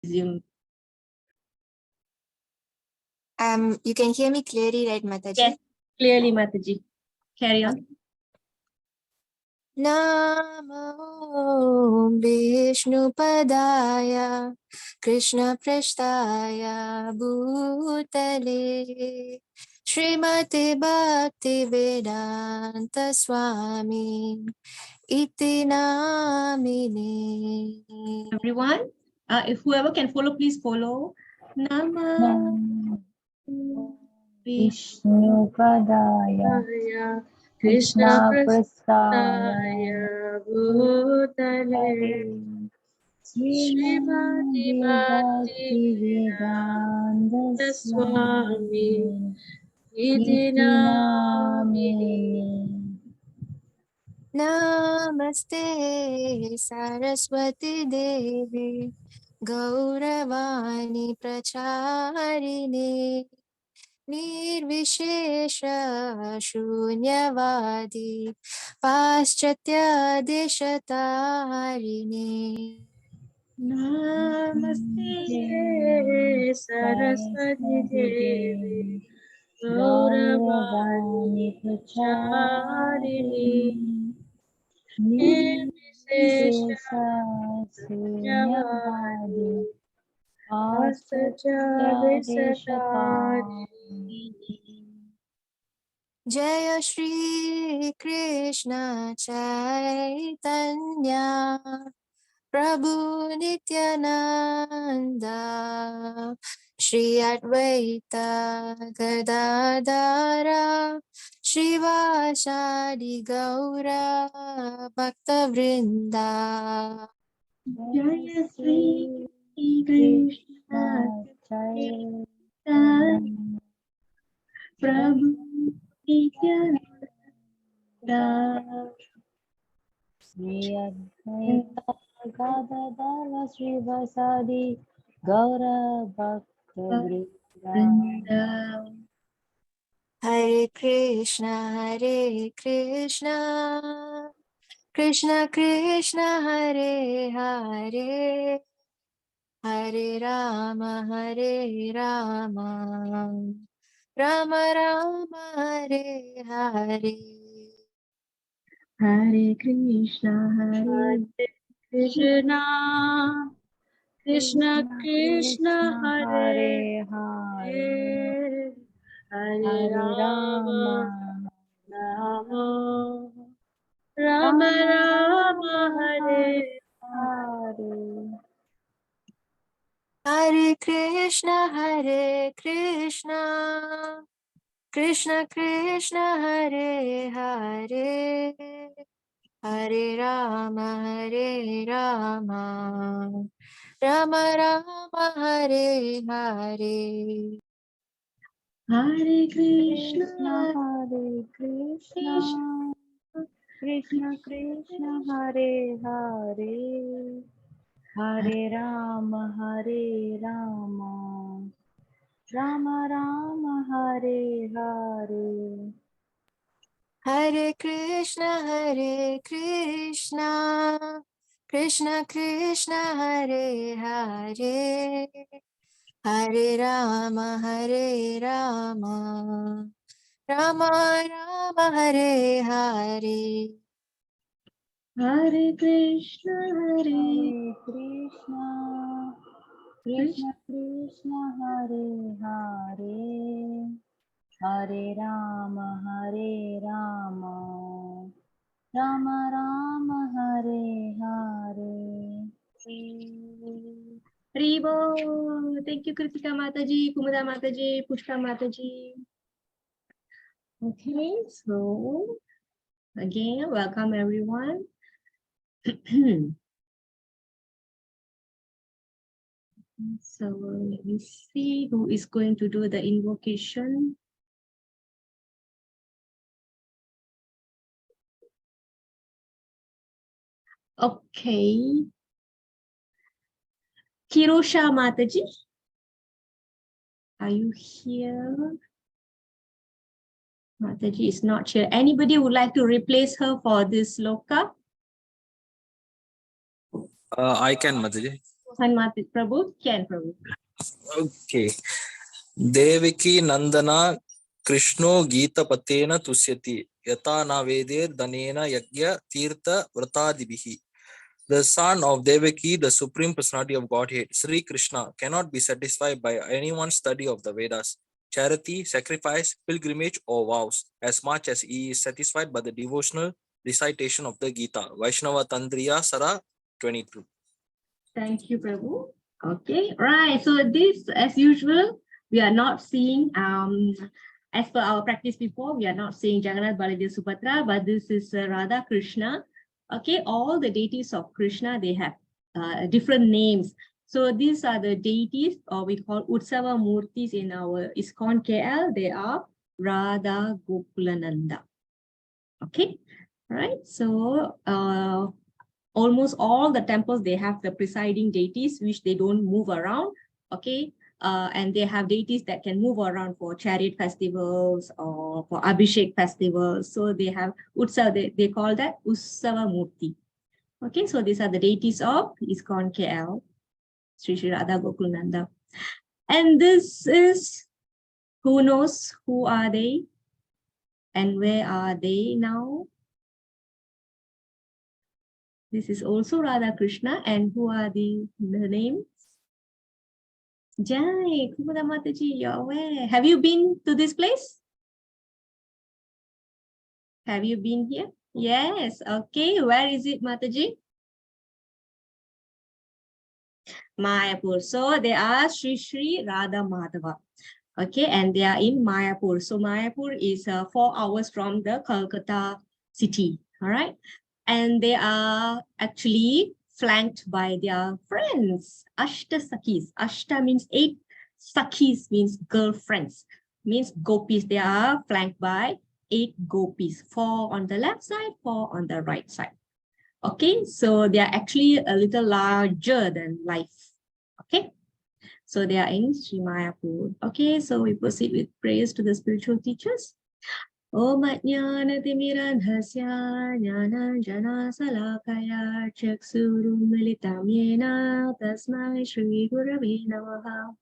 Resume. You can hear me clearly, right, Mataji? Yes, clearly, Mataji. Carry on. Namo Vishnupadaya Krishna Prasthaya Bhutale Srimati Bhakti Vedanta Swami Iti Namine. Everyone, if whoever can follow, please follow. Nama Vishnupadaya Krishna Prasthaya Bhutale Srimati Bhakti Vedanta Swami Iti Namine. Namaste Saraswati Devi Gauravani Pracharine Nirvishesha Shunyavadi Paschatya Deshatarine. Namaste Saraswati Devi Gauravani Pracharini Nirvishesha Sunyavadi Paschatya Deshatarine. Jaya Shri Krishna Chaitanya Prabhu Nityananda Shri Advaita Gadadara Shivasadi Gaura Bhakta Vrinda. Jaya Sri Krishna Chaitanya Prabhu Nityananda Shri Advaita Gadadara Shivasadi Gaura Bhakta Vrinda. Hare Krishna Krishna Krishna Hare Hare Hare Rama Rama Rama Hare Hare. Hare Krishna Hare Krishna Krishna Krishna Hare Hare Hare Rama Rama Rama Rama Hare Hare. Hare Krishna Krishna Krishna Hare Hare Hare Rama Rama Rama Hare Hare. Hare Krishna Hare Krishna Krishna Krishna Hare Hare Hare Rama Rama Rama Hare Hare. Hare Krishna Krishna Krishna Hare Hare Hare Rama Rama Rama Hare Hare. Hare Krishna Krishna Krishna Krishna Hare Hare Hare Rama Rama Rama Hare Hare. Ribo. Thank you, Kritika Mataji, Kumada Mataji, Pushpa Mataji. Okay, so again, welcome everyone. So let me see who is going to do the invocation. Okay. Kirosha Mataji, are you here? Mataji is not here. Anybody would like to replace her for this sloka? I can, Mataji. Hanmati Prabhu, Ken Prabhu. Okay. Devaki Nandana Krishno Gita Patena Tusyati Yata Navedir Danena Yagya Tirtha Vratadibihi. The son of Devaki, the supreme personality of Godhead, Sri Krishna, cannot be satisfied by anyone's study of the Vedas, charity, sacrifice, pilgrimage, or vows, as much as he is satisfied by the devotional recitation of the Gita. Vaishnava Tandriya Sara 22. Thank you, Prabhu. Okay, right. So this, as usual, we are not seeing, as per our practice before, we are not seeing Jagannath, Baladev, Subhadra, but this is Radha Krishna. Okay, all the deities of Krishna, they have different names. So these are the deities, or we call Utsava Murtis in our ISKCON KL. They are Radha Gokulananda. Okay, right. So almost all the temples, they have the presiding deities, which they don't move around. Okay, and they have deities that can move around for chariot festivals or for Abhishek festivals. So they have Utsava, they call that Utsava Murti. Okay, so these are the deities of ISKCON KL, Sri Sri Radha Gokulananda. And this is, who knows who are they and where are they now? This is also Radha Krishna, and who are the names? Jai, Kumada Mataji, you're aware. Have you been to this place? Have you been here? Yes, okay. Where is it, Mataji? Mayapur. So they are Sri Sri Radha Madhava. Okay, and they are in Mayapur. So Mayapur is 4 hours from the Kolkata city. All right. And they are actually flanked by their friends, Ashta Sakhis. Ashta means 8, Sakhis means girlfriends, means gopis. They are flanked by 8 gopis, 4 on the left side, 4 on the right side. Okay, so they are actually a little larger than life. Okay, so they are in Sri Mayapur. Okay, so we proceed with prayers to the spiritual teachers. Om Jnanatimirandhasya Jnananjana Salakaya Chaksurummilitam Yena Tasmai Shri Gurave Namaha.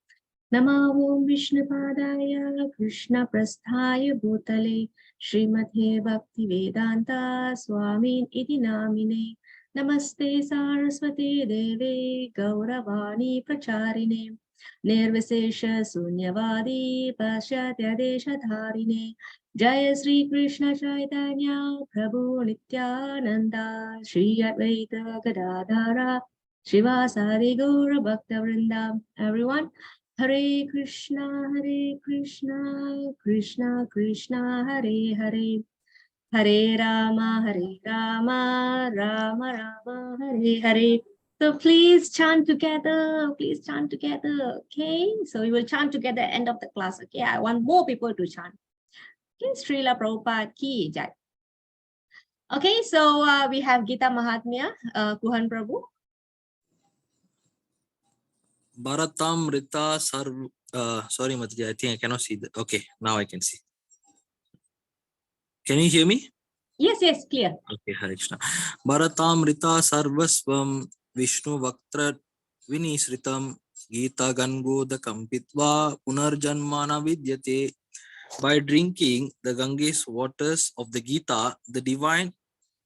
Namo Om Vishnupadaya Krishna Prasthaya Bhutale Srimate Bhaktivedanta Swamin Iti Namine. Namaste Saraswati Deve Gauravani Pracharine Nirvisesha Sunyavadi Pasyatya Deshatharine. Jaya Sri Krishna Chaitanya Prabhu Nityananda Shri Advaita Gadadhara Shivasari Gaura Bhakta Vrinda. Everyone, Hare Krishna, Krishna Krishna, Hare Hare, Hare Rama, Rama Rama, Hare Hare. So please chant together, okay? So we will chant together at the end of the class, okay? I want more people to chant. Okay, Srila Prabhupada ki jai. Okay, so we have Gita Mahatmya, Kuhan Prabhu. Bharatamrita Sarv. Sorry, Mataji, I think I cannot see that. Okay, now I can see. Can you hear me? Yes, clear. Okay, Hare Krishna. Bharatamrita Sarvasvam Vishnu Vaktra Vinisritam Gita Gangoda Kampitva Punarjanmana Vidyate. By drinking the Ganges waters of the Gita, the divine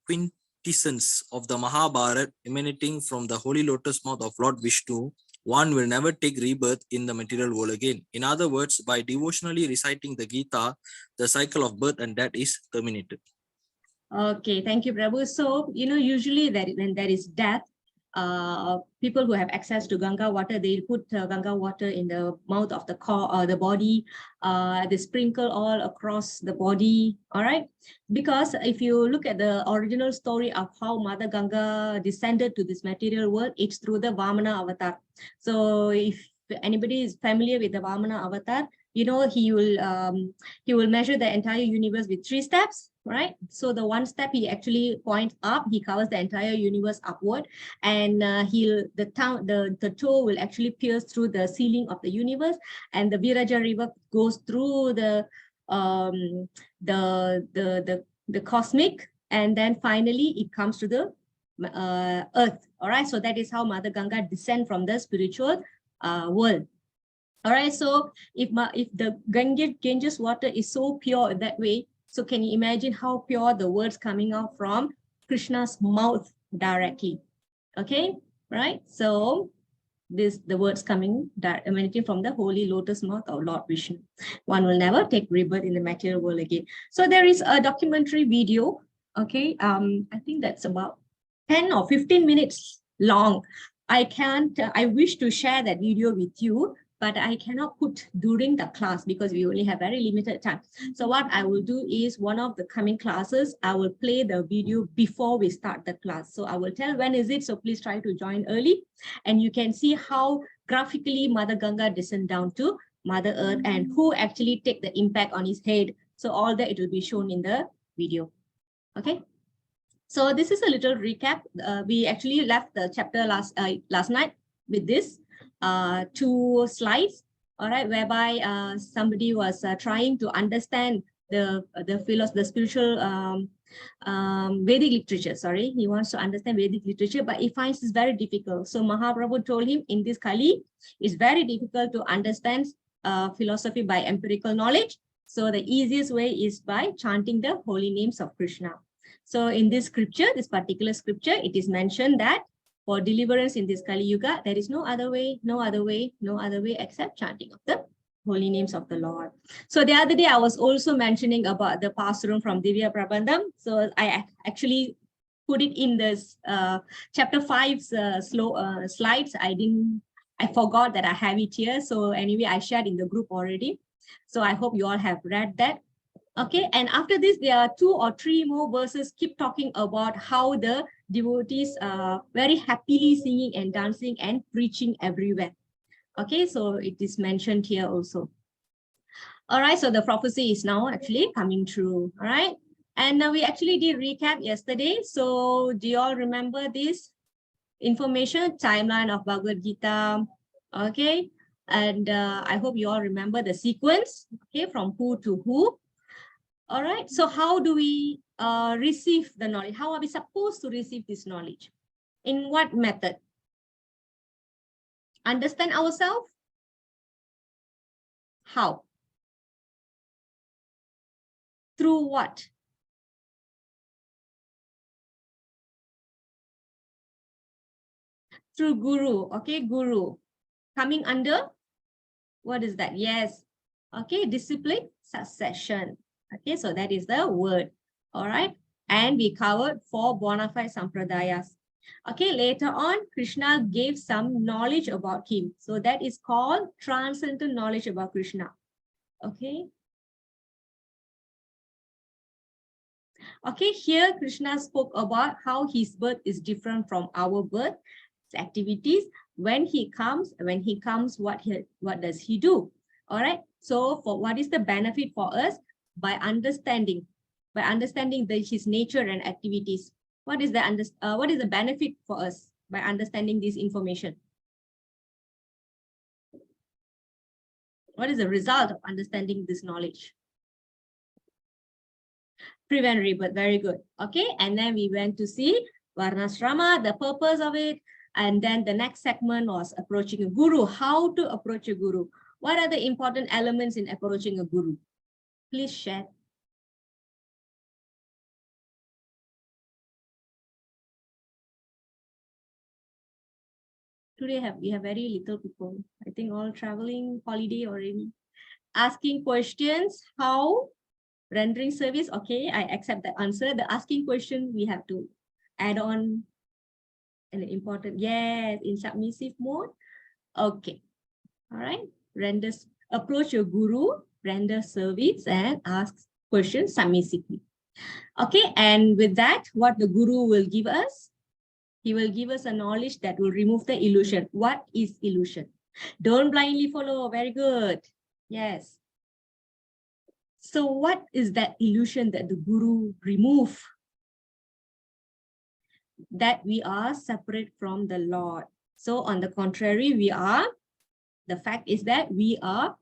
quintessence of the Mahabharata emanating from the holy lotus mouth of Lord Vishnu, one will never take rebirth in the material world again. In other words, by devotionally reciting the Gita, the cycle of birth and death is terminated. Okay, thank you, Prabhu. So, usually when there is death, people who have access to Ganga water, they put Ganga water in the mouth of the body. They sprinkle all across the body. All right, because if you look at the original story of how Mother Ganga descended to this material world, it's through the Vamana avatar. So if anybody is familiar with the Vamana avatar, he will measure the entire universe with 3 steps, right? So the 1 step, he actually points up, he covers the entire universe upward, and the toe will actually pierce through the ceiling of the universe, and the Viraja river goes through the cosmic, and then finally it comes to the earth. All right, so that is how Mother Ganga descend from the spiritual world. All right, so if the Ganges water is so pure that way, so can you imagine how pure the words coming out from Krishna's mouth directly? Okay, right? So the words coming emanating from the holy lotus mouth of Lord Vishnu. One will never take rebirth in the material world again. So there is a documentary video. Okay, I think that's about 10 or 15 minutes long. I wish to share that video with you, but I cannot put during the class because we only have very limited time. So what I will do is one of the coming classes, I will play the video before we start the class. So I will tell when is it, so please try to join early. And you can see how graphically Mother Ganga descend down to Mother Earth and who actually take the impact on his head. So all that it will be shown in the video. Okay. So this is a little recap. We actually left the chapter last night with this 2 slides, all right, whereby somebody was trying to understand the spiritual Vedic literature. Sorry, he wants to understand Vedic literature, but he finds this very difficult. So Mahaprabhu told him in this Kali, it's very difficult to understand philosophy by empirical knowledge. So the easiest way is by chanting the holy names of Krishna. So in this scripture, this particular scripture, it is mentioned that for deliverance in this Kali Yuga, there is no other way except chanting of the holy names of the Lord. So the other day, I was also mentioning about the Pasuram from Divya Prabandham. So I actually put it in this chapter 5's slides. I forgot that I have it here. So anyway, I shared in the group already. So I hope you all have read that. Okay, and after this, there are 2 or 3 more verses keep talking about how the devotees are very happily singing and dancing and preaching everywhere. Okay, so it is mentioned here also. All right, so the prophecy is now actually coming true. All right, and we actually did recap yesterday. So do you all remember this information, timeline of Bhagavad Gita? Okay, and I hope you all remember the sequence, okay, from who to who. All right, so how do we receive the knowledge? How are we supposed to receive this knowledge? In what method? Understand ourselves? How? Through what? Through Guru, okay, Guru. Coming under, what is that? Yes, okay, discipline, succession. Okay, so that is the word, all right? And we covered 4 bona fide sampradayas. Okay, later on, Krishna gave some knowledge about him. So that is called transcendental knowledge about Krishna. Okay. Okay, here Krishna spoke about how his birth is different from our birth, his activities. When he comes, what does he do? All right. So for what is the benefit for us? By understanding his nature and activities. What is the benefit for us by understanding this information? What is the result of understanding this knowledge? Prevent rebirth, very good. Okay, and then we went to see Varnashrama, the purpose of it, and then the next segment was approaching a guru. How to approach a guru? What are the important elements in approaching a guru? Please share. Today we have very little people. I think all traveling, holiday already. Asking questions, how? Rendering service, okay, I accept that answer. The asking question, we have to add on an important, yes, in submissive mode. Okay, all right. Approach your guru, render service and ask questions submissively. Okay, and with that, what the guru will give us? He will give us a knowledge that will remove the illusion. What is illusion? Don't blindly follow. Very good. Yes. So what is that illusion that the guru remove? That we are separate from the Lord. So on the contrary, the fact is that we are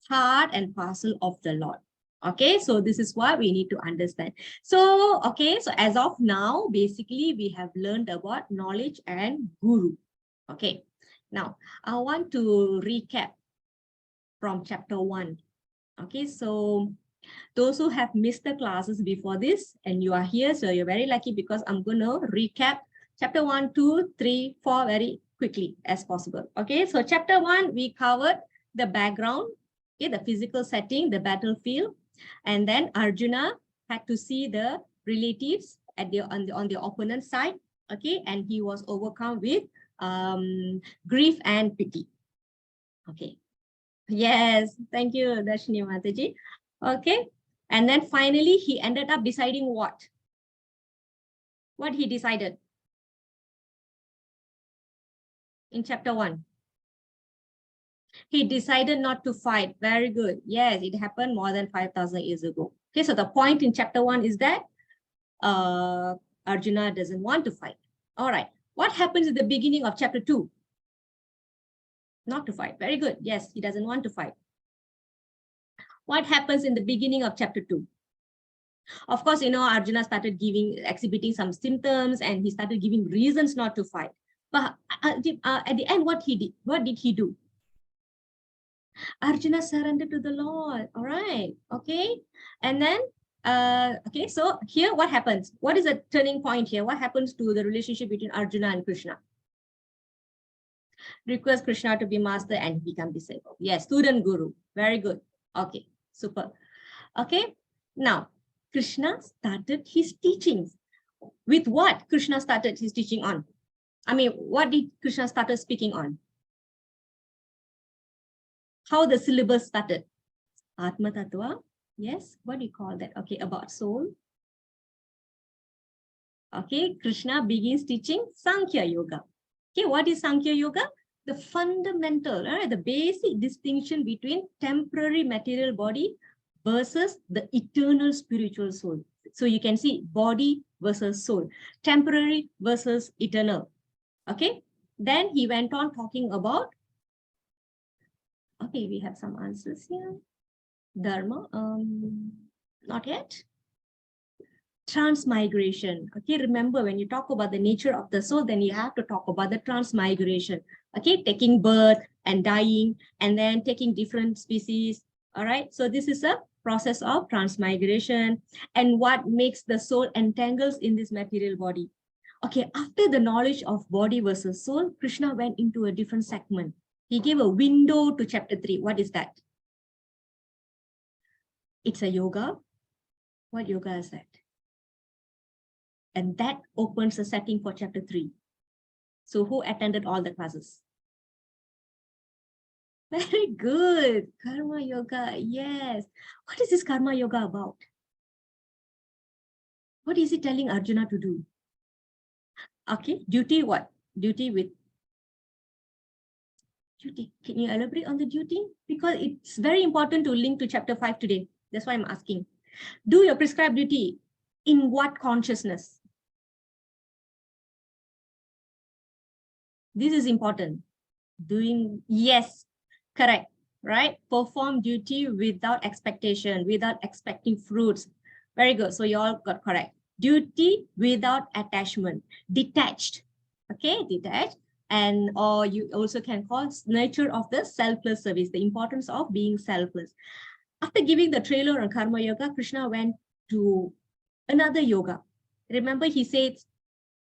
part and parcel of the Lord. Okay, so this is what we need to understand. So, okay, so as of now, basically we have learned about knowledge and guru. Okay, now I want to recap from chapter 1. Okay, so those who have missed the classes before this and you are here, so you're very lucky because I'm going to recap chapter 1, 2, 3, 4 very quickly as possible. Okay, so chapter 1, we covered the background, okay, the physical setting, the battlefield, and then Arjuna had to see the relatives at on the opponent side, okay, and he was overcome with grief and pity. Okay, yes, thank you, Darshini Mataji. Okay, and then finally he ended up deciding what? What he decided in chapter 1? He decided not to fight. Very good. Yes, it happened more than 5,000 years ago. Okay, so the point in chapter 1 is that Arjuna doesn't want to fight. All right. What happens at the beginning of chapter 2? Not to fight. Very good. Yes, he doesn't want to fight. What happens in the beginning of chapter 2? Of course, Arjuna started exhibiting some symptoms and he started giving reasons not to fight. But at the end, what did he do? Arjuna surrendered to the Lord. All right. Okay. And then, okay, so here what happens? What is the turning point here? What happens to the relationship between Arjuna and Krishna? Request Krishna to be master and become disciple. Yes, student guru. Very good. Okay, super. Okay, now Krishna started his teachings. With what Krishna started his teaching on? I mean, what did Krishna started speaking on? How the syllabus started? Atma Tattva. Yes, what do you call that? Okay, about soul. Okay, Krishna begins teaching Sankhya Yoga. Okay, what is Sankhya Yoga? The fundamental, right, the basic distinction between temporary material body versus the eternal spiritual soul. So you can see body versus soul, temporary versus eternal. Okay, then he went on talking about, okay, we have some answers here. Dharma, not yet. Transmigration. Okay, remember when you talk about the nature of the soul, then you have to talk about the transmigration. Okay, taking birth and dying and then taking different species. All right, so this is a process of transmigration and what makes the soul entangles in this material body. Okay, after the knowledge of body versus soul, Krishna went into a different segment. He gave a window to chapter 3. What is that? It's a yoga. What yoga is that? And that opens the setting for chapter 3. So who attended all the classes? Very good. Karma yoga. Yes. What is this karma yoga about? What is it telling Arjuna to do? Okay. Duty what? Duty with duty. Can you elaborate on the duty? Because it's very important to link to chapter 5 today. That's why I'm asking. Do your prescribed duty in what consciousness? This is important. Doing, yes, correct, right? Perform duty without expectation, without expecting fruits. Very good. So you all got correct. Duty without attachment, detached. Okay, detached. And or you also can call nature of the selfless service, the importance of being selfless. After giving the trailer on Karma Yoga, Krishna went to another yoga. Remember, he said,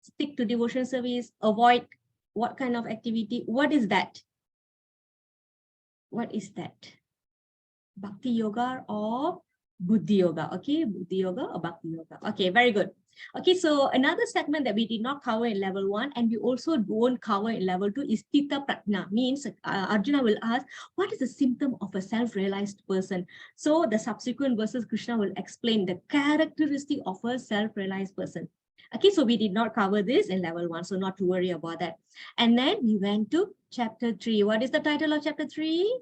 stick to devotion service, avoid what kind of activity? What is that? What is that? Bhakti yoga or Buddhi yoga? Okay, Buddhi yoga or Bhakti yoga. Okay, very good. Okay, so another segment that we did not cover in level 1 and we also won't cover in level 2 is Tita Prajna. Means Arjuna will ask, what is the symptom of a self-realized person? So the subsequent verses, Krishna will explain the characteristic of a self-realized person. Okay, so we did not cover this in level 1, so not to worry about that. And then we went to chapter 3. What is the title of chapter 3?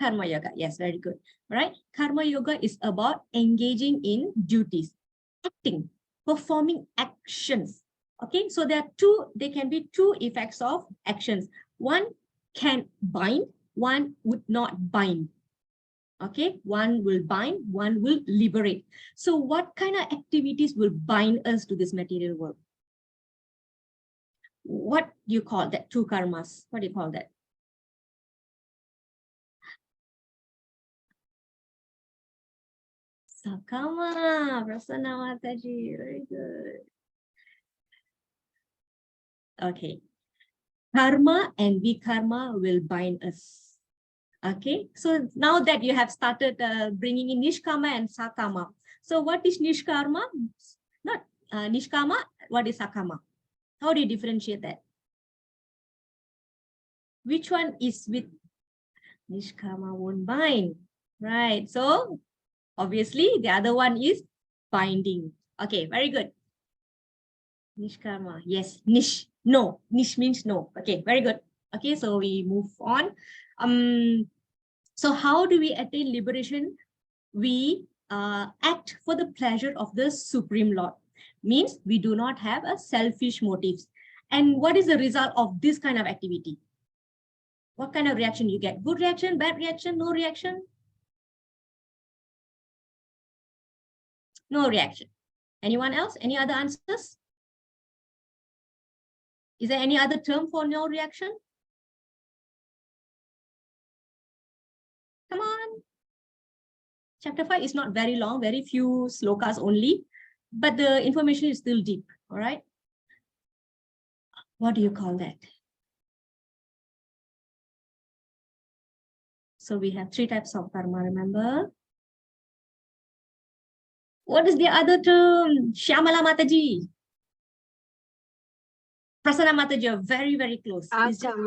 Karma Yoga. Yes, very good. All right. Karma Yoga is about engaging in duties, acting, performing actions. Okay, so there can be two effects of actions. One can bind one would not bind. Okay, one will bind, one will liberate. So what kind of activities will bind us to this material world? What do you call that? Two karmas. What do you call that? Sakama, Prasanna Mataji, very good. Okay, karma and vikarma will bind us. Okay, so now that you have started bringing in nishkama and sakama. So what is nishkarma? Not nishkama, what is sakama? How do you differentiate that? Which one is with nishkama won't bind, right? So obviously the other one is binding. Okay, very good. Nishkarma, yes, nish, no, nish means no. Okay, very good. Okay, so we move on. So how do we attain liberation? We act for the pleasure of the Supreme Lord. Means we do not have a selfish motives. And what is the result of this kind of activity? What kind of reaction you get? Good reaction, bad reaction, no reaction? No reaction. Anyone else? Any other answers? Is there any other term for no reaction? Come on. Chapter 5 is not very long, very few slokas only, but the information is still deep, all right? What do you call that? So we have 3 types of karma, remember? What is the other term? Shyamala Mataji. Prasanna Mataji, you're very, very close. It's just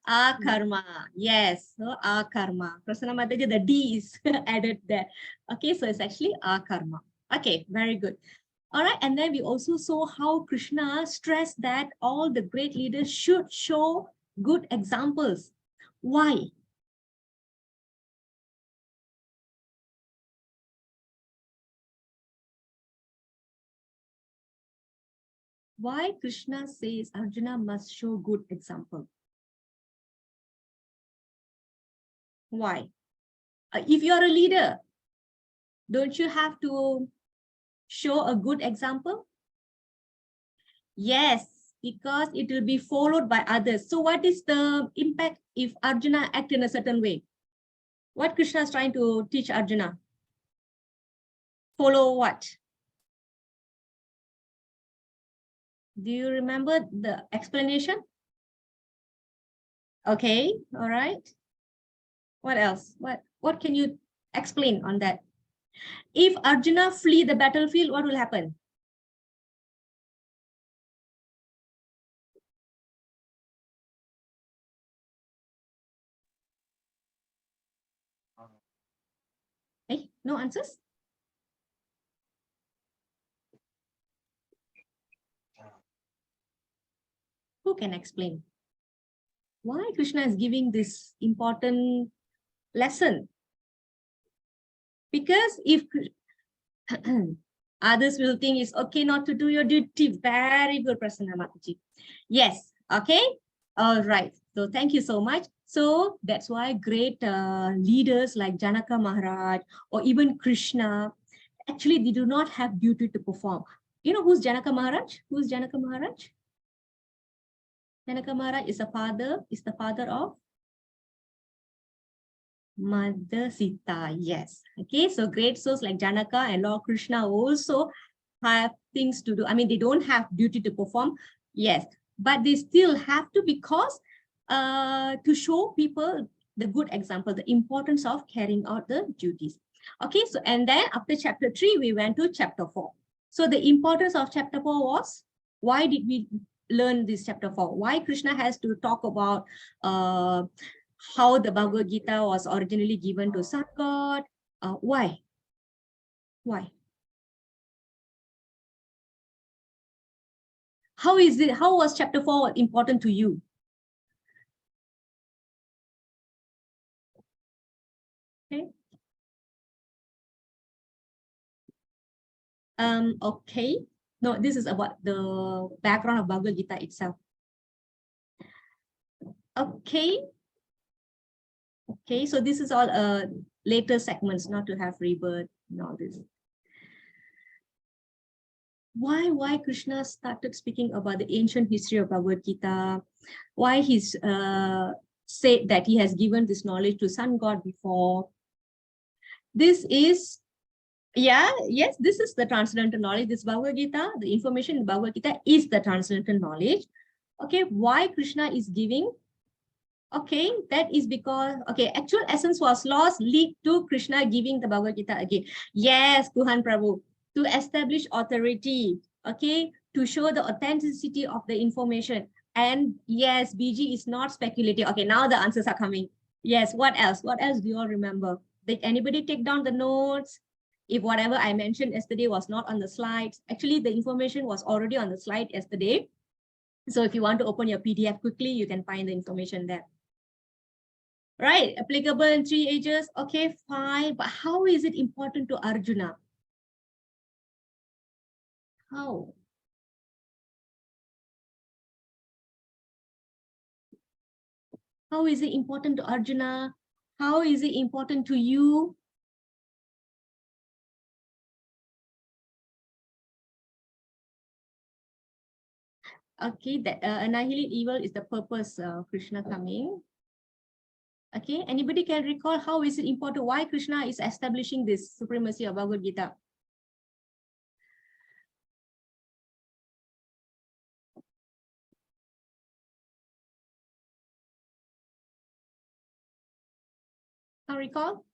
akarma. Yes, so akarma. Prasanna Mataji, the D is added there. Okay, so it's actually akarma. Okay, very good. All right, and then we also saw how Krishna stressed that all the great leaders should show good examples. Why? Why Krishna says Arjuna must show good example? Why? If you're a leader, don't you have to show a good example? Yes, because it will be followed by others. So what is the impact if Arjuna act in a certain way? What Krishna is trying to teach Arjuna? Follow what? Do you remember the explanation? Okay, all right. What else? What can you explain on that? If Arjuna flee the battlefield, what will happen? Hey, no answers? Who can explain? Why Krishna is giving this important lesson? Because if others will think it's okay not to do your duty. Very good, Prasanna Mataji. Yes, okay. All right. So thank you so much. So that's why great leaders like Janaka Maharaj or even Krishna, actually they do not have duty to perform. You know who's Janaka Maharaj? Who's Janaka Maharaj? Janaka Maharaj is the father of Mother Sita. Yes. Okay. So great souls like Janaka and Lord Krishna also have things to do. I mean, they don't have duty to perform. Yes, but they still have to, because to show people the good example, the importance of carrying out the duties. Okay. So, and then after chapter 3, we went to chapter 4. So the importance of chapter 4 was, why did we learn this chapter 4? Why Krishna has to talk about how the Bhagavad Gita was originally given to Sun God? Why? Why? How is it? How was chapter 4 important to you? Okay. Okay. No, this is about the background of Bhagavad Gita itself. Okay. Okay, so this is all later segments, not to have rebirth and all this. Why Krishna started speaking about the ancient history of Bhagavad Gita? Why he's said that he has given this knowledge to sun god before? This is, yes, this is the transcendental knowledge. This Bhagavad Gita, the information in Bhagavad Gita is the transcendental knowledge. Okay, why Krishna is giving? Okay, that is because, okay, actual essence was lost, lead to Krishna giving the Bhagavad Gita again. Yes, Tuhan Prabhu, to establish authority, okay, to show the authenticity of the information. And yes, BG is not speculative. Okay, now the answers are coming. Yes, what else? What else do you all remember? Did anybody take down the notes? If whatever I mentioned yesterday was not on the slides, actually the information was already on the slide yesterday. So if you want to open your PDF quickly, you can find the information there. Right, applicable in 3 ages. Okay, fine. But how is it important to Arjuna? How? How is it important to Arjuna? How is it important to you? Okay, that annihilate evil is the purpose of Krishna coming. Okay, anybody can recall how is it important? Why Krishna is establishing this supremacy of Bhagavad Gita? Can recall?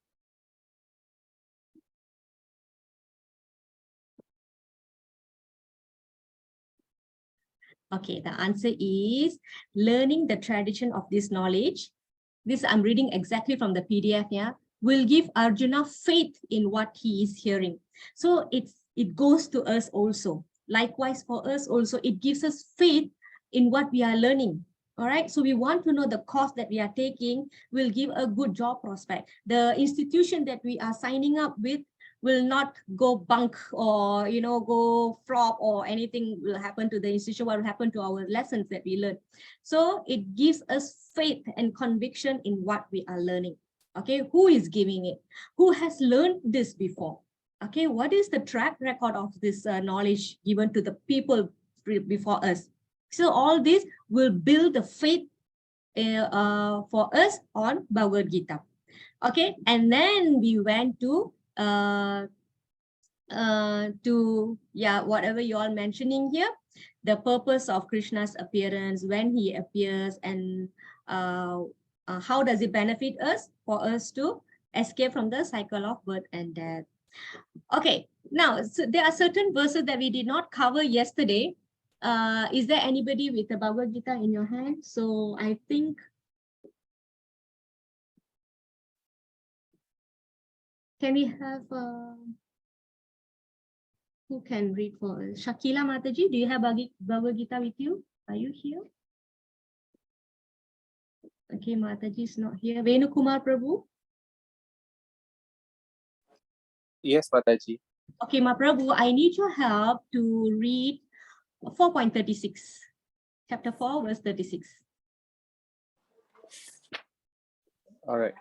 Okay, the answer is learning the tradition of this knowledge. This I'm reading exactly from the PDF, yeah, will give Arjuna faith in what he is hearing. So it goes to us also. Likewise, for us also, it gives us faith in what we are learning. All right, so we want to know the course that we are taking will give a good job prospect. The institution that we are signing up with will not go bunk or go flop or anything will happen to the institution. What will happen to our lessons that we learn? So it gives us faith and conviction in what we are learning. Okay, who is giving it? Who has learned this before? Okay, what is the track record of this knowledge given to the people before us? So all this will build the faith for us on Bhagavad Gita. Okay, and then we went to whatever you all mentioning here, the purpose of Krishna's appearance, when he appears, and how does it benefit us for us to escape from the cycle of birth and death. Okay, now so there are certain verses that we did not cover yesterday. Is there anybody with the Bhagavad Gita in your hand? So I think can we have who can read for us? Shakila Mataji, do you have Bhagavad Gita with you? Are you here? Okay, Mataji is not here. Venu Kumar Prabhu? Yes, Mataji. Okay, Ma Prabhu, I need your help to read 4.36. Chapter 4, verse 36. All right.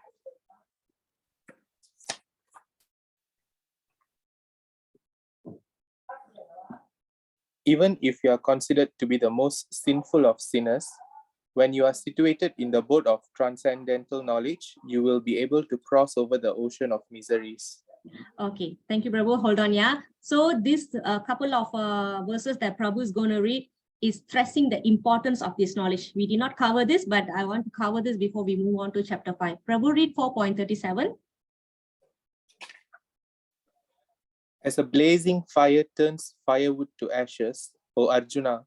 Even if you are considered to be the most sinful of sinners, when you are situated in the boat of transcendental knowledge, you will be able to cross over the ocean of miseries. Okay, thank you, Prabhu. Hold on, yeah. So this couple of verses that Prabhu is going to read is stressing the importance of this knowledge. We did not cover this, but I want to cover this before we move on to chapter 5. Prabhu, read 4.37. As a blazing fire turns firewood to ashes, O Arjuna,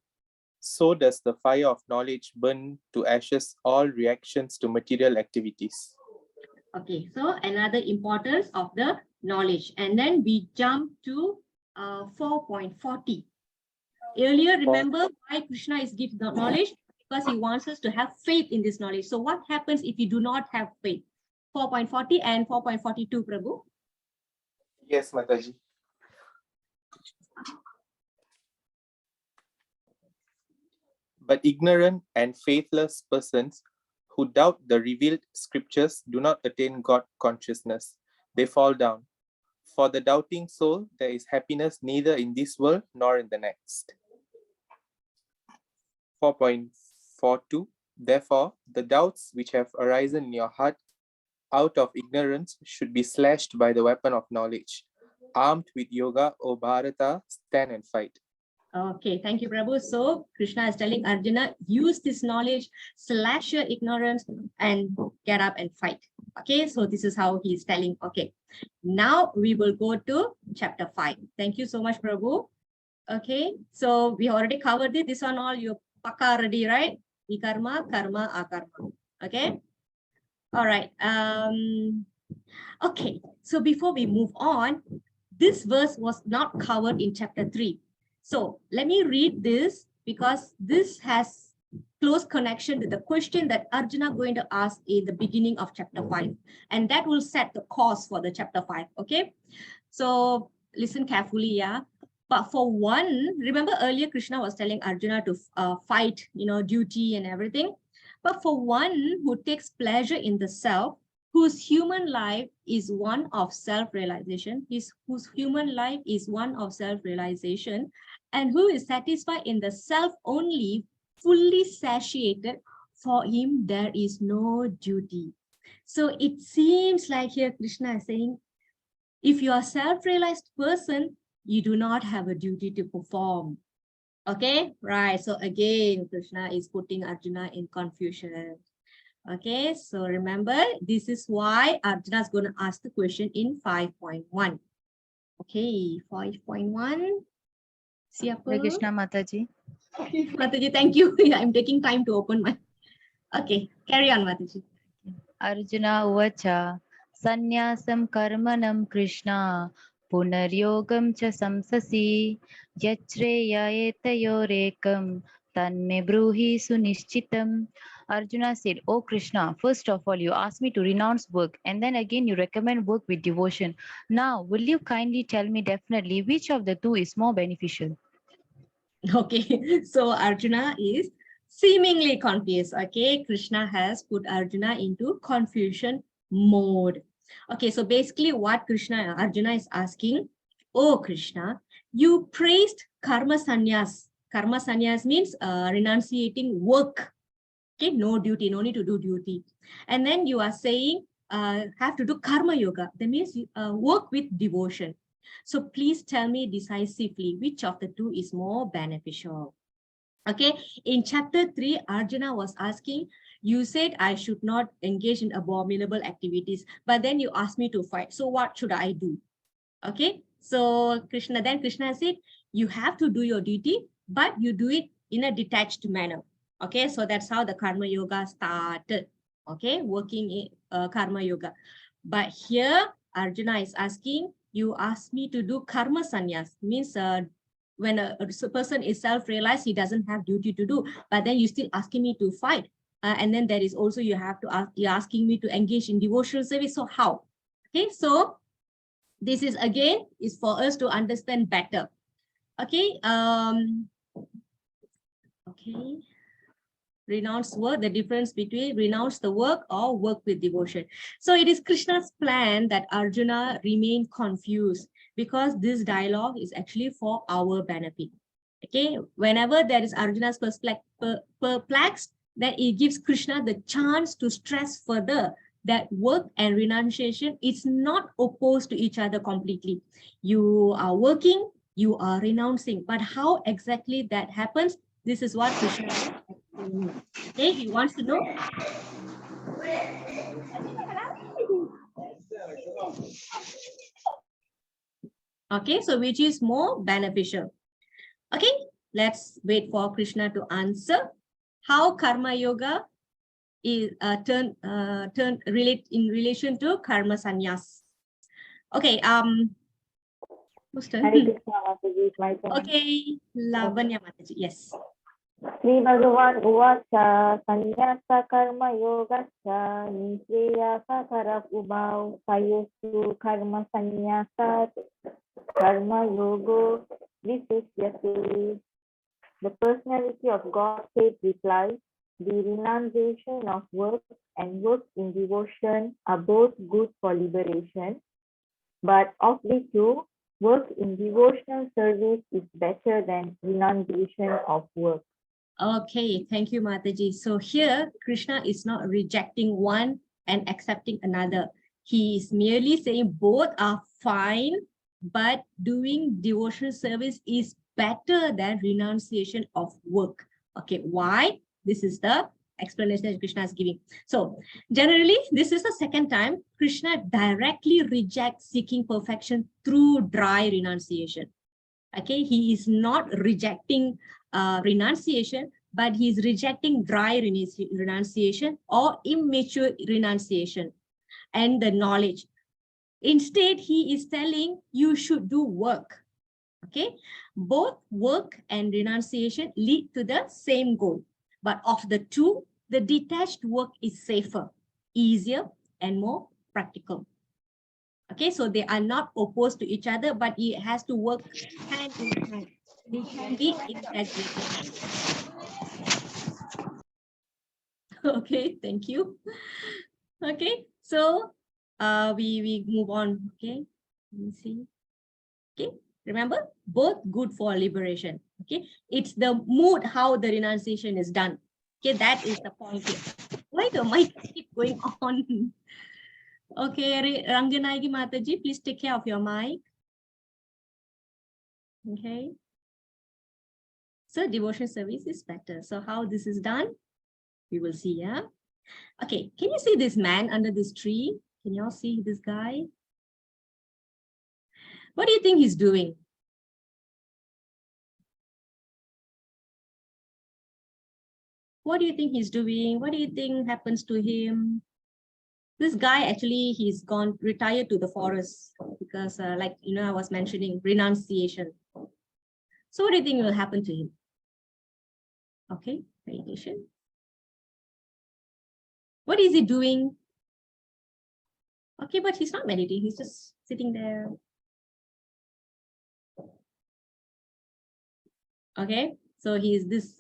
so does the fire of knowledge burn to ashes all reactions to material activities. Okay, so another importance of the knowledge. And then we jump to 4.40. Earlier, remember why Krishna is giving the knowledge? Because he wants us to have faith in this knowledge. So what happens if you do not have faith? 4.40 and 4.42, Prabhu. Yes, Mataji. But ignorant and faithless persons who doubt the revealed scriptures do not attain God consciousness. They fall down. For the doubting soul, there is happiness neither in this world nor in the next. 4.42. Therefore, the doubts which have arisen in your heart out of ignorance should be slashed by the weapon of knowledge. Armed with yoga, O Bharata, stand and fight. Okay, thank you, Prabhu. So Krishna is telling Arjuna, use this knowledge, slash your ignorance, and get up and fight. Okay, so this is how he is telling. Okay, now we will go to chapter 5. Thank you so much, Prabhu. Okay, so we already covered it. This one all you paka already, right? Vikarma, karma, akarma. Okay. All right. Okay, so before we move on, this verse was not covered in chapter 3. So let me read this because this has close connection to the question that Arjuna going to ask in the beginning of chapter 5. And that will set the course for the chapter 5. Okay, so listen carefully, yeah. But for one, remember earlier Krishna was telling Arjuna to fight, duty and everything. But for one who takes pleasure in the self, whose human life is one of self-realization, whose human life is one of self-realization, and who is satisfied in the self only, fully satiated, for him there is no duty. So it seems like here Krishna is saying, if you are a self-realized person, you do not have a duty to perform. Okay, right. So again, Krishna is putting Arjuna in confusion. Okay, so remember, this is why Arjuna is going to ask the question in 5.1. Okay, 5.1. Siapa? Hare Krishna Mataji. Okay, Mataji, thank you. I'm taking time to open my. Okay, carry on, Mataji. Arjuna uvacha sannyasam karmanam Krishna punaryogam cha samsasi yachreya etayorekam tanme bruhi sunishchitam. Arjuna said, "O Krishna, first of all, you asked me to renounce work, and then again you recommend work with devotion. Now, will you kindly tell me definitely which of the two is more beneficial?" Okay, so Arjuna is seemingly confused. Okay, Krishna has put Arjuna into confusion mode. Okay, so basically what Arjuna is asking, oh Krishna, you praised karma sannyas. Karma sannyas means renunciating work. Okay, no duty, no need to do duty. And then you are saying have to do karma yoga. That means work with devotion. So please tell me decisively which of the two is more beneficial. Okay, in chapter 3, Arjuna was asking, you said I should not engage in abominable activities, but then you asked me to fight. So what should I do? Okay, so Krishna said, you have to do your duty, but you do it in a detached manner. Okay, so that's how the karma yoga started. Okay, working in karma yoga. But here Arjuna is asking, you asked me to do karma sannyas, means when a person is self-realized, he doesn't have duty to do, but then you still asking me to fight. And then there is also, you're asking me to engage in devotional service. So how? Okay, so this is again is for us to understand better. Okay, okay. Renounce work, the difference between renounce the work or work with devotion. So it is Krishna's plan that Arjuna remain confused, because this dialogue is actually for our benefit. Okay, whenever there is Arjuna's perplexed, then it gives Krishna the chance to stress further that work and renunciation is not opposed to each other completely. You are working, you are renouncing, but how exactly that happens, this is what Krishna is explaining. Okay, he wants to know. Okay, so which is more beneficial? Okay, let's wait for Krishna to answer. How karma yoga is relate in relation to karma sannyas. Okay, whose turn? Hare Krishna Mataji, my turn. Okay, Lavanya Mataji, yes. Sri Bhagavan Uvacha Sannyasa Karma Yogasya Nishreyasa Karak Ubhav Sayosu Karma Sannyasa Karma Yogo Visishyate. The personality of Godhead replies, The renunciation of work and work in devotion are both good for liberation, but of the two, work in devotional service is better than renunciation of work. Okay, thank you, Mataji. So here, Krishna is not rejecting one and accepting another. He is merely saying both are fine, but doing devotional service is better than renunciation of work. Okay, why? This is the explanation that Krishna is giving. So generally, this is the second time Krishna directly rejects seeking perfection through dry renunciation. Okay, he is not rejecting renunciation, but he is rejecting dry renunciation or immature renunciation and the knowledge. Instead, he is telling you should do work. Okay, both work and renunciation lead to the same goal, but of the two, the detached work is safer, easier, and more practical. Okay, so they are not opposed to each other, but it has to work hand in hand. They can be integrated. Okay, thank you. Okay, so we move on. Okay, let me see. Okay, remember, both good for liberation. Okay, it's the mood how the renunciation is done. Okay, that is the point here. Why the mic keep going on? Okay, Ranganayagi Mataji, please take care of your mic. Okay. So devotion service is better. So how this is done, we will see, yeah? Okay, can you see this man under this tree? Can you all see this guy? What do you think he's doing? What do you think he's doing? What do you think happens to him? This guy actually, he's gone retired to the forest because like, you know, I was mentioning renunciation. So what do you think will happen to him? Okay, meditation. What is he doing? Okay, but he's not meditating. He's just sitting there. Okay, so he's this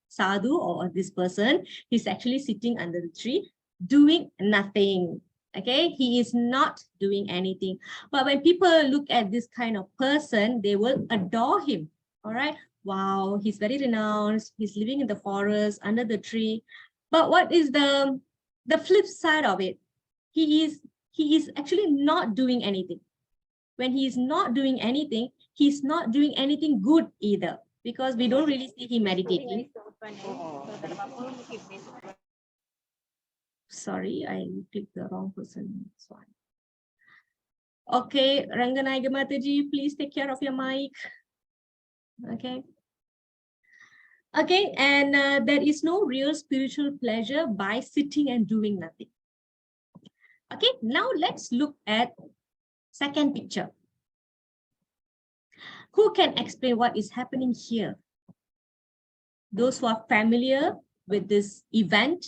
sadhu or this person. He's actually sitting under the tree doing nothing. Okay, he is not doing anything. But when people look at this kind of person, they will adore him. All right, wow, he's very renounced. He's living in the forest under the tree. But what is the flip side of it? He is actually not doing anything. When he is not doing anything, he's not doing anything good either, because we don't really see him meditating. Sorry, I clicked the wrong person. Sorry. Okay, Ranganayaka Mataji, please take care of your mic. Okay. Okay, and there is no real spiritual pleasure by sitting and doing nothing. Okay, now let's look at second picture. Who can explain what is happening here? Those who are familiar with this event,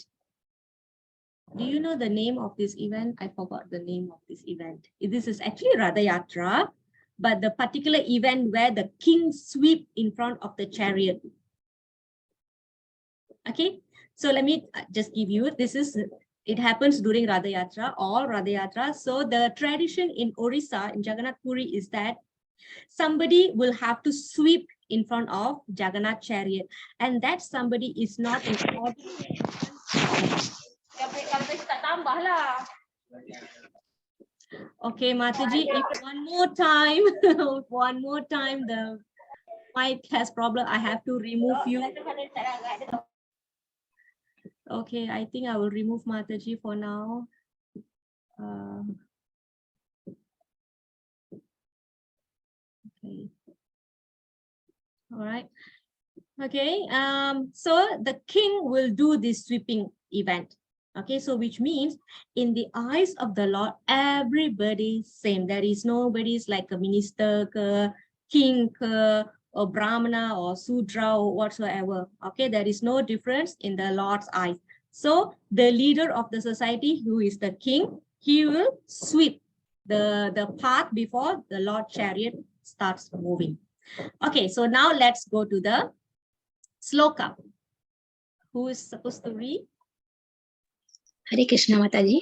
do you know the name of this event? I forgot the name of this event. This is actually Radha Yatra, but the particular event where the king sweep in front of the chariot. Okay, so let me just give you, it happens during Radha Yatra, all Radha Yatra. So the tradition in Orissa, in Jagannath Puri, is that somebody will have to sweep in front of Jagannath chariot, and that somebody is not an ordinary. Okay, Mataji, if one more time, the mic has problem, I have to remove you. Okay, I think I will remove Mataji for now. Okay. All right. Okay. So the king will do this sweeping event. Okay, so which means in the eyes of the Lord, everybody same. There is nobody's like a minister, king, or Brahmana or Sudra or whatsoever. Okay, there is no difference in the Lord's eyes. So the leader of the society, who is the king, he will sweep the path before the Lord chariot starts moving. Okay, so now let's go to the sloka. Who is supposed to read? Hare Krishna Mataji.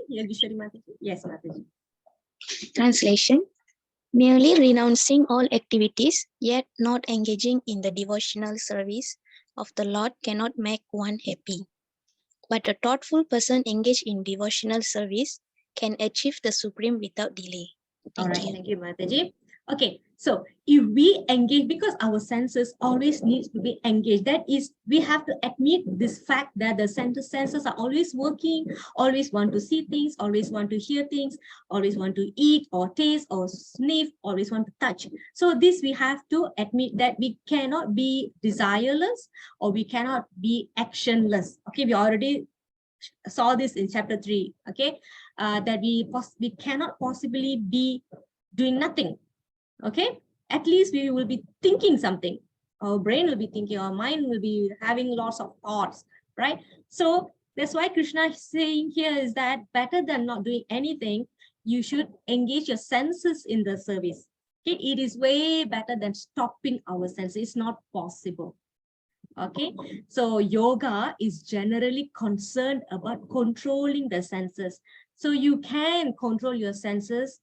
Yogeshwari Mataji. Yes, Mataji. Translation. Merely renouncing all activities, yet not engaging in the devotional service of the Lord cannot make one happy. But a thoughtful person engaged in devotional service can achieve the supreme without delay. All right, Thank you. thank you, Mataji. Okay, so if we engage, because our senses always needs to be engaged, that is, we have to admit this fact that the senses are always working, always want to see things, always want to hear things, always want to eat or taste or sniff, always want to touch. So this we have to admit that we cannot be desireless or we cannot be actionless. Okay, we already saw this in chapter 3. Okay, that we cannot possibly be doing nothing. Okay, at least we will be thinking something. Our brain will be thinking, our mind will be having lots of thoughts, right? So that's why Krishna is saying here is that better than not doing anything, you should engage your senses in the service. Okay, it is way better than stopping our senses. It's not possible. Okay, so yoga is generally concerned about controlling the senses. So you can control your senses,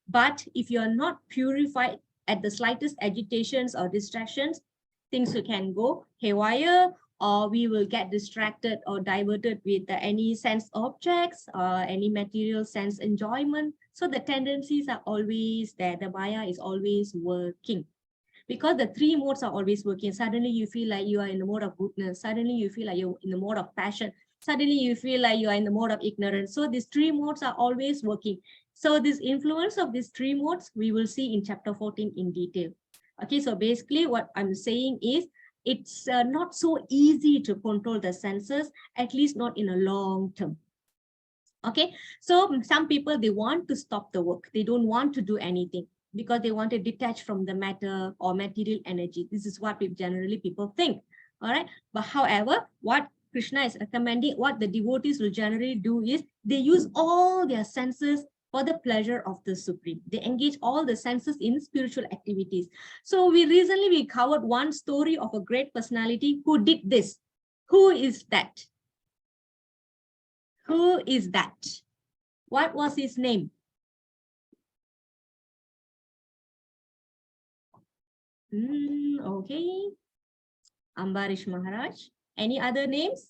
but if you are not purified at the slightest agitations or distractions, things can go haywire, or we will get distracted or diverted with any sense objects or any material sense enjoyment. So the tendencies are always there. The Maya is always working. Because the three modes are always working. Suddenly you feel like you are in the mode of goodness. Suddenly you feel like you're in the mode of passion. Suddenly you feel like you are in the mode of ignorance. So these three modes are always working. So this influence of these three modes, we will see in chapter 14 in detail. Okay, so basically what I'm saying is, it's not so easy to control the senses, at least not in a long term. Okay, so some people, they want to stop the work. They don't want to do anything, because they want to detach from the matter or material energy. This is what generally people think. All right. But however, what Krishna is recommending, what the devotees will generally do is they use all their senses for the pleasure of the Supreme. They engage all the senses in spiritual activities. So we covered one story of a great personality who did this. Who is that? Who is that? What was his name? Okay. Ambarish Maharaj. Any other names?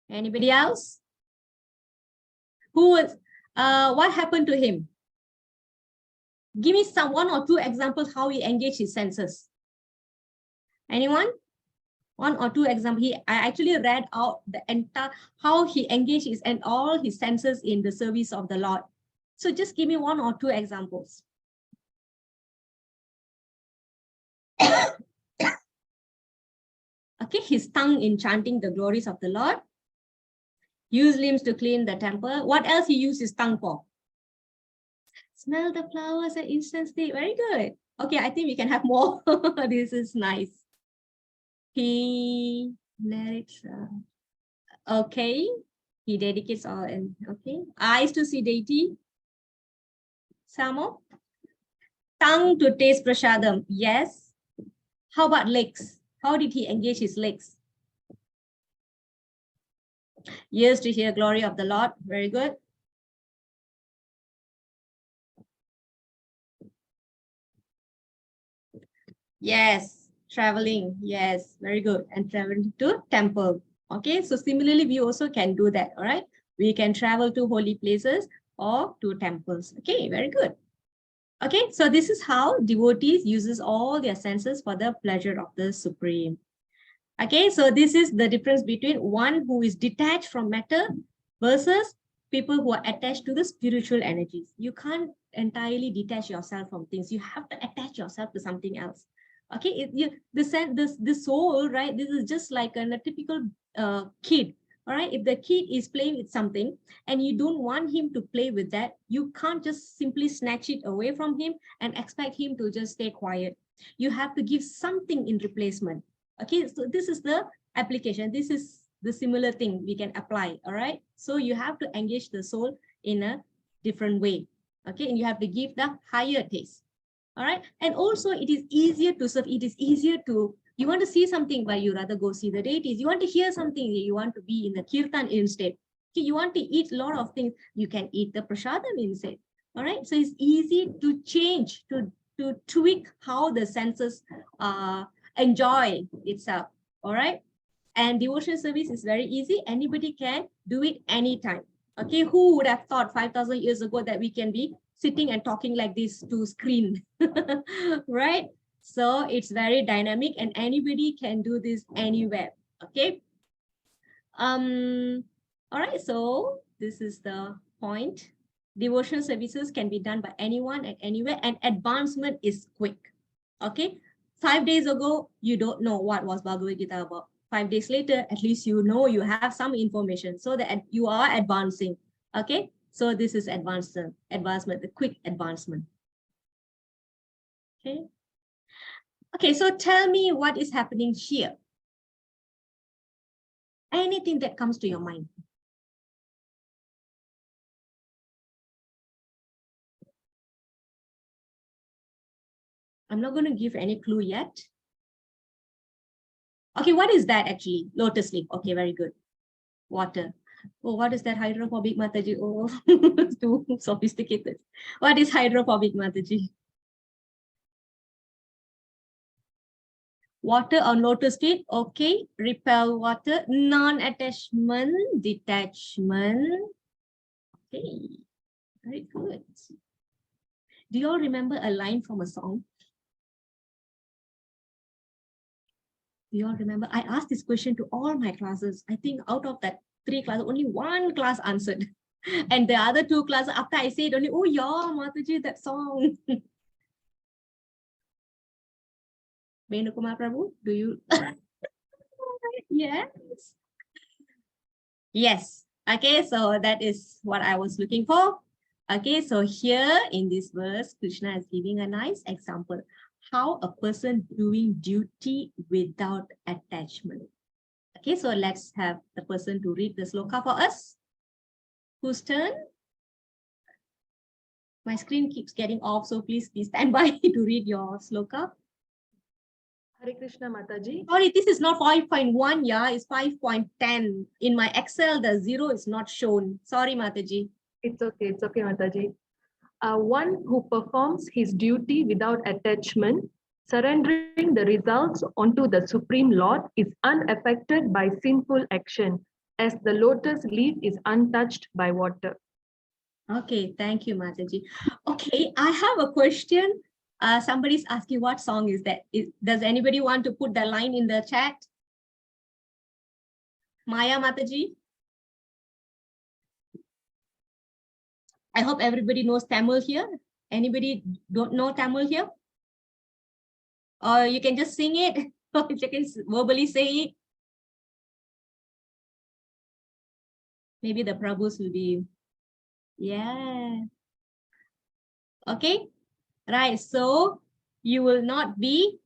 Anybody else? Who was, what happened to him? Give me some one or two examples how he engaged his senses. Anyone? One or two examples. I actually read out the entire, how he engaged his and all his senses in the service of the Lord. So just give me one or two examples. Okay, his tongue in chanting the glories of the Lord. Use limbs to clean the temple. What else he used his tongue for? Smell the flowers and incense stick. Very good. Okay, I think we can have more. This is nice. He narrates. Okay, he dedicates all. And okay, eyes to see deity. Samo. Tongue to taste prasadam. Yes. How about legs? How did he engage his legs? Ears to hear glory of the Lord. Very good. Yes, traveling. Yes, very good. And traveling to temple. Okay, so similarly, we also can do that. All right, we can travel to holy places or to temples. Okay, very good. Okay, so this is how devotees uses all their senses for the pleasure of the Supreme. Okay, so this is the difference between one who is detached from matter versus people who are attached to the spiritual energies. You can't entirely detach yourself from things. You have to attach yourself to something else. Okay, the soul, right? This is just like a typical kid. All right, if the kid is playing with something and you don't want him to play with that, you can't just simply snatch it away from him and expect him to just stay quiet. You have to give something in replacement. Okay, so this is the application. This is the similar thing we can apply. All right, so you have to engage the soul in a different way. Okay, and you have to give the higher taste. All right, and also it is easier to serve. It is easier to You want to see something, but you rather go see the deities. You want to hear something, you want to be in the kirtan instead. Okay, you want to eat a lot of things, you can eat the prasadam instead. All right, so it's easy to change, to tweak how the senses enjoy itself. All right, and devotional service is very easy. Anybody can do it anytime. Okay, who would have thought 5,000 years ago that we can be sitting and talking like this to screen, right? So it's very dynamic and anybody can do this anywhere. Okay. All right, so this is the point. Devotional services can be done by anyone at anywhere, and advancement is quick. Okay. 5 days ago, you don't know what was Bhagavad Gita about. 5 days later, at least you know, you have some information so that you are advancing. Okay. So this is advancement, the quick advancement. Okay. Okay, so tell me what is happening here. Anything that comes to your mind. I'm not going to give any clue yet. Okay, what is that actually? Lotus leaf. Okay, very good. Water. Oh, what is that? Hydrophobic, Mataji? Oh, too sophisticated. What is hydrophobic, Mataji? Water on lotus leaf. Okay, repel water. Non-attachment, detachment. Okay, very good. Do you all remember a line from a song? Do you all remember? I asked this question to all my classes. I think out of that 3 classes, only 1 class answered. And the other 2 classes, after I said only, oh yeah, Mataji, that song. Venukumar Prabhu, do you? Yes. Yes. Okay, so that is what I was looking for. Okay, so here in this verse, Krishna is giving a nice example. How a person doing duty without attachment. Okay, so let's have the person to read the sloka for us. Whose turn? My screen keeps getting off, so please stand by to read your sloka. Hare Krishna Mataji. Sorry, this is not 5.1, yeah, it's 5.10. In my Excel, the 0 is not shown. Sorry, Mataji. It's okay, Mataji. One who performs his duty without attachment, surrendering the results onto the Supreme Lord, is unaffected by sinful action, as the lotus leaf is untouched by water. Okay, thank you, Mataji. Okay, I have a question. Somebody's asking what song is that? Does anybody want to put the line in the chat? Maya, Mataji? I hope everybody knows Tamil here. Anybody don't know Tamil here? Or you can just sing it, or you can verbally say it. Maybe the Prabhus will be, yeah. Okay, right, so you will not be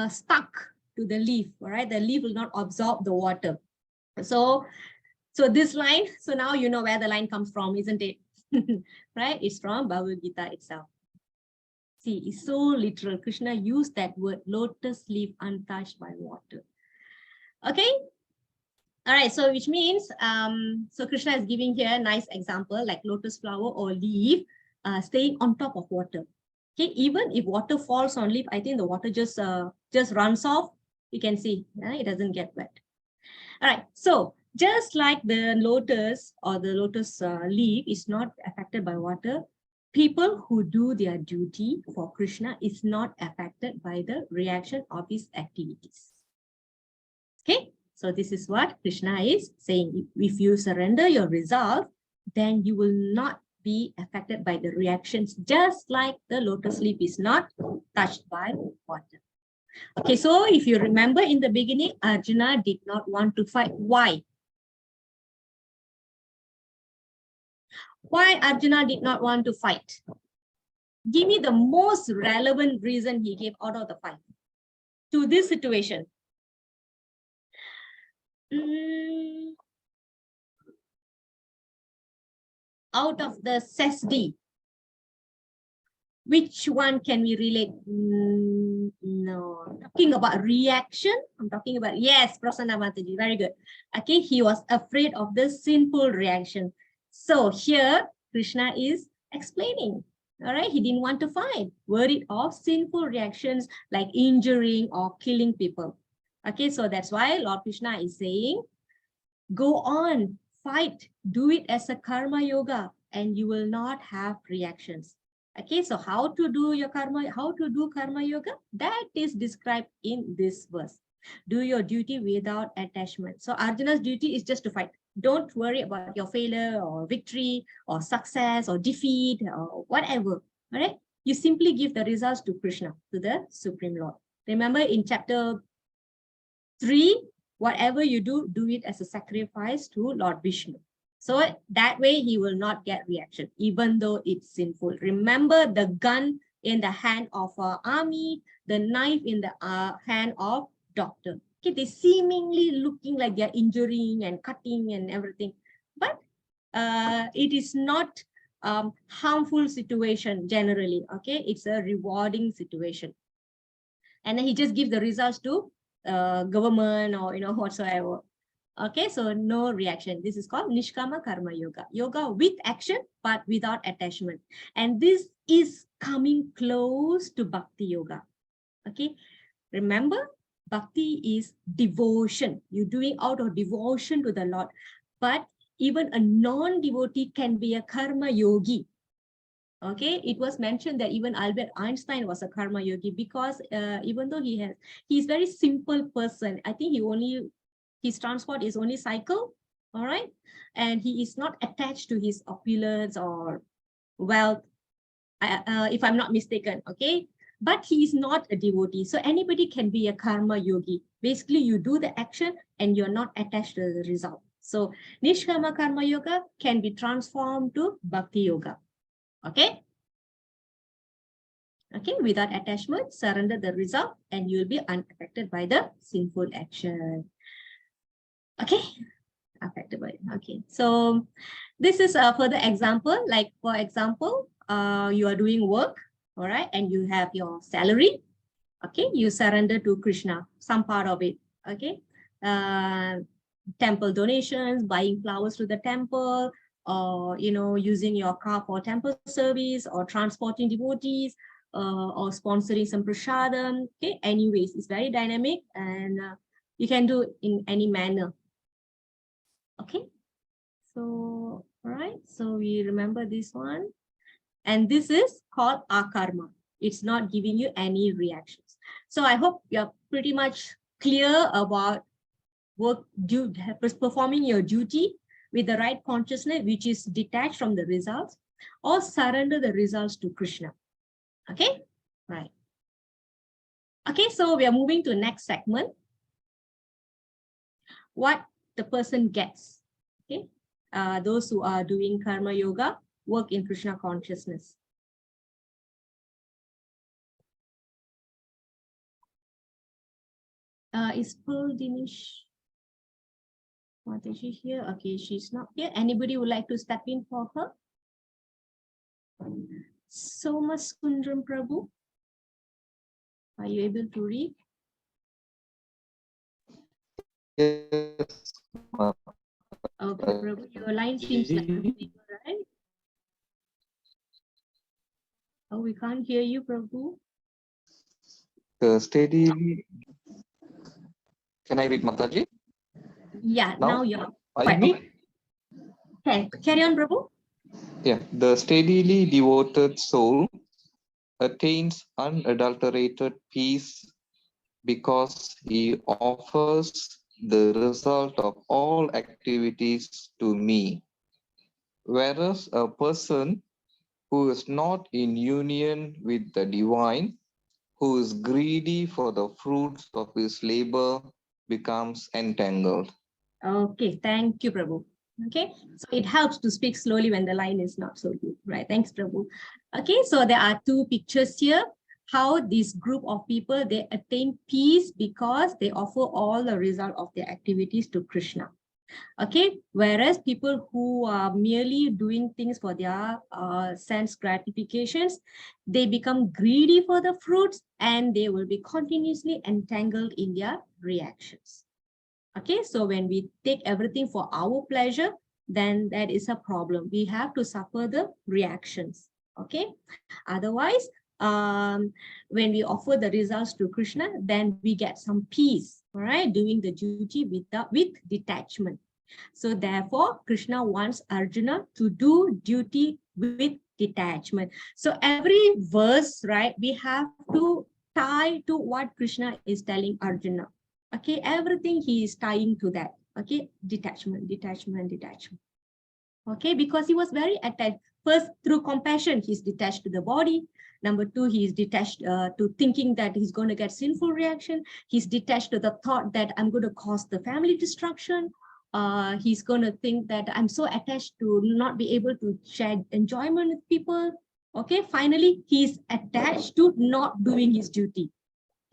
stuck to the leaf, all right? The leaf will not absorb the water. So this line, so now you know where the line comes from, isn't it? Right, it's from Bhagavad Gita itself. See, it's so literal. Krishna used that word, lotus leaf untouched by water. Okay. All right. So which means, so Krishna is giving here a nice example like lotus flower or leaf staying on top of water. Okay. Even if water falls on leaf, I think the water just runs off. You can see, it doesn't get wet. All right. So just like the lotus or the lotus leaf is not affected by water, people who do their duty for Krishna is not affected by the reaction of his activities. Okay, so this is what Krishna is saying. If you surrender your resolve, then you will not be affected by the reactions, just like the lotus leaf is not touched by water. Okay, so if you remember in the beginning, Arjuna did not want to fight. Why? Why Arjuna did not want to fight? Give me the most relevant reason he gave out of the 5 to this situation. Out of the SESD, which one can we relate? No. talking about reaction. I'm talking about, yes, Prasanna Mataji, very good. Okay, he was afraid of the sinful reaction. So here, Krishna is explaining. All right, he didn't want to fight, worried of sinful reactions like injuring or killing people. Okay, so that's why Lord Krishna is saying, go on, fight, do it as a karma yoga, and you will not have reactions. Okay, so how to do your karma, how to do karma yoga? That is described in this verse. Do your duty without attachment. So Arjuna's duty is just to fight. Don't worry about your failure or victory or success or defeat or whatever. All right, you simply give the results to Krishna, to the Supreme Lord. Remember in chapter 3, whatever you do, do it as a sacrifice to Lord Vishnu. So that way he will not get reaction, even though it's sinful. Remember the gun in the hand of army, the knife in the hand of doctor. Okay, they seemingly looking like they're injuring and cutting and everything, but it is not harmful situation generally. Okay, it's a rewarding situation. And then he just gives the results to government or whatsoever. Okay, so no reaction. This is called Nishkama Karma Yoga. Yoga with action, but without attachment. And this is coming close to Bhakti Yoga. Okay, remember, Bhakti is devotion. You're doing out of devotion to the Lord. But even a non-devotee can be a karma yogi. Okay, it was mentioned that even Albert Einstein was a karma yogi because even though he's very simple person. I think his transport is only cycle, all right, and he is not attached to his opulence or wealth, if I'm not mistaken. Okay, but he is not a devotee, so anybody can be a karma yogi. Basically, you do the action and you're not attached to the result. So Nishkama Karma Yoga can be transformed to Bhakti Yoga. Okay. Okay, without attachment, surrender the result, and you'll be unaffected by the sinful action. Okay, affected by it. Okay, so this is a further example. Like for example, you are doing work, all right, and you have your salary. Okay, you surrender to Krishna some part of it. Okay, temple donations, buying flowers to the temple, or using your car for temple service, or transporting devotees, or sponsoring some prasadam. Okay, anyways, it's very dynamic, and you can do it in any manner. Okay, so all right, so we remember this one, and this is called akarma. It's not giving you any reactions. So I hope you're pretty much clear about performing your duty with the right consciousness, which is detached from the results, or surrender the results to Krishna. Okay, right. Okay, so we are moving to the next segment. What the person gets. Okay, those who are doing karma yoga work in Krishna consciousness. Is Pearl Dinish Mataji here? Okay, she's not here. Anybody would like to step in for her? Somas Kundram Prabhu, are you able to read? Yes, Okay, Prabhu, your line seems like unstable, right? Oh, we can't hear you, Prabhu. steadily. Can I read Mataji? Yeah, now you're Are quite you okay. Okay, carry on, Prabhu. Yeah, the steadily devoted soul attains unadulterated peace because he offers the result of all activities to me. Whereas a person who is not in union with the divine, who is greedy for the fruits of his labor, becomes entangled. Okay, thank you, Prabhu. Okay, so it helps to speak slowly when the line is not so good, right? Thanks, Prabhu. Okay, so there are two pictures here. How this group of people, they attain peace because they offer all the result of their activities to Krishna. Okay, whereas people who are merely doing things for their sense gratifications, they become greedy for the fruits and they will be continuously entangled in their reactions. Okay, so when we take everything for our pleasure, then that is a problem. We have to suffer the reactions. Okay, otherwise, when we offer the results to Krishna, then we get some peace. All right, doing the duty with detachment. So therefore, Krishna wants Arjuna to do duty with detachment. So every verse, right, we have to tie to what Krishna is telling Arjuna. Okay, everything he is tying to that. Okay, detachment, detachment, detachment. Okay, because he was very attached. First, through compassion, he's detached to the body. Number two, he is detached to thinking that he's going to get sinful reaction. He's detached to the thought that I'm going to cause the family destruction. He's going to think that I'm so attached to not be able to share enjoyment with people. Okay, finally, he's attached to not doing his duty.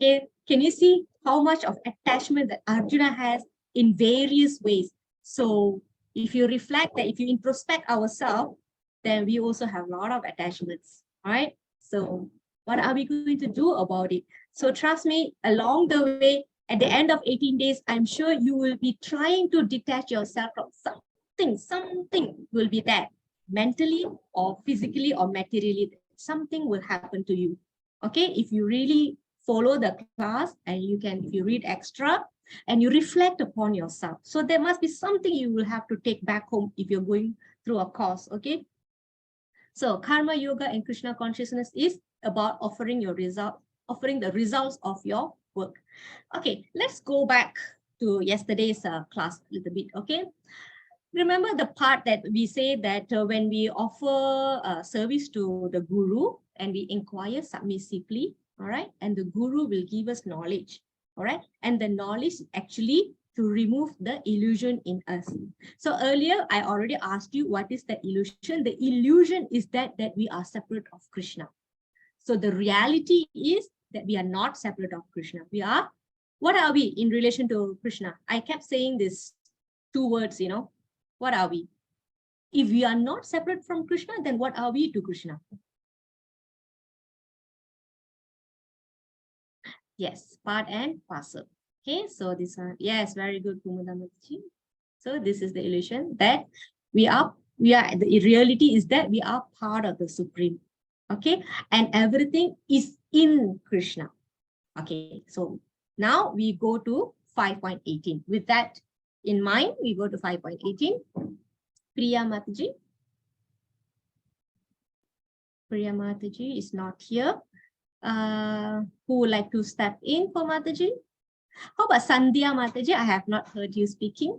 Okay, can you see how much of attachment that Arjuna has in various ways? So if you reflect that, if you introspect ourselves, then we also have a lot of attachments, right? So what are we going to do about it? So trust me, along the way, at the end of 18 days, I'm sure you will be trying to detach yourself from something will be there, mentally or physically or materially, something will happen to you. Okay, if you really follow the class and you can, if you read extra and you reflect upon yourself. So there must be something you will have to take back home if you're going through a course, okay? So karma yoga and Krishna consciousness is about offering the results of your work. Okay, let's go back to yesterday's class a little bit, okay? Remember the part that we say that when we offer service to the guru and we inquire submissively, all right, and the guru will give us knowledge, all right, and the knowledge actually to remove the illusion in us. So earlier I already asked you what is the illusion. The illusion is that we are separate of Krishna. So the reality is that we are not separate of Krishna. We are, what are we in relation to Krishna? I kept saying this two words, you know. What are we? If we are not separate from Krishna, then what are we to Krishna? Yes, part and parcel. Okay, so this one, yes, very good, Kumudamachi. So this is the illusion that the reality is that we are part of the Supreme. Okay, and everything is in Krishna. Okay, so now we go to 5.18. With that in mind, we go to 5.18. Priya Mataji. Priya Mataji is not here. Who would like to step in for Mataji? How about Sandhya Mataji? I have not heard you speaking.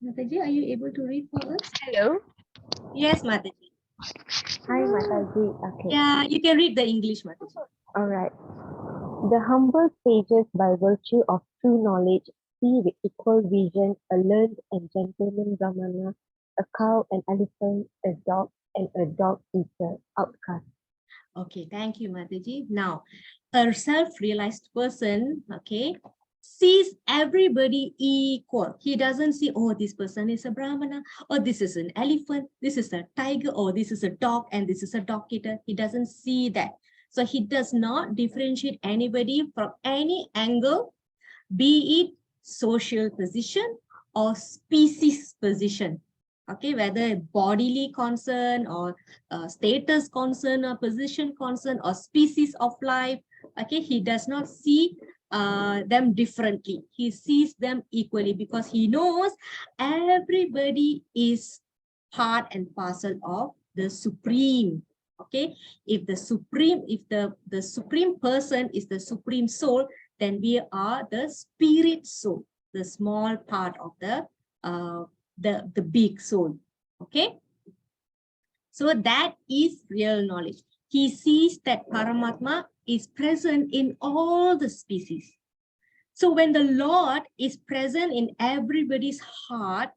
Mataji, are you able to read for us? Hello. Yes, Mataji. Hi, Mataji. Okay. Yeah, you can read the English, Mataji. All right. The humble sages, by virtue of true knowledge, see with equal vision a learned and gentleman Brahmana, a cow, an elephant, a dog, and a dog eater outcast. Okay, thank you, Mataji. Now, a self-realized person, okay, sees everybody equal. He doesn't see, oh, this person is a Brahmana, or this is an elephant, this is a tiger, or this is a dog, and this is a dog eater. He doesn't see that. So he does not differentiate anybody from any angle, be it social position or species position. Okay, whether bodily concern or status concern or position concern or species of life. Okay, he does not see them differently. He sees them equally because he knows everybody is part and parcel of the Supreme. Okay, if the Supreme person is the Supreme Soul, then we are the spirit soul, the small part of the big soul. Okay, so that is real knowledge. He sees that Paramatma is present in all the species. So when the Lord is present in everybody's heart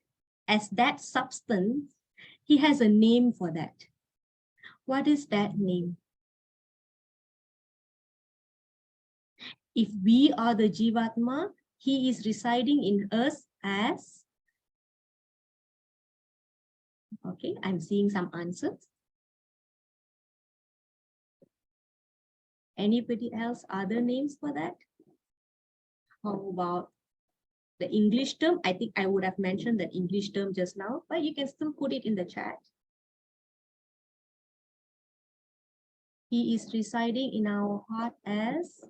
as that substance, he has a name for that. What is that name? If we are the Jivatma, he is residing in us as, okay, I'm seeing some answers. Anybody else, other names for that? How about the English term? I think I would have mentioned that English term just now, but you can still put it in the chat. He is residing in our heart as,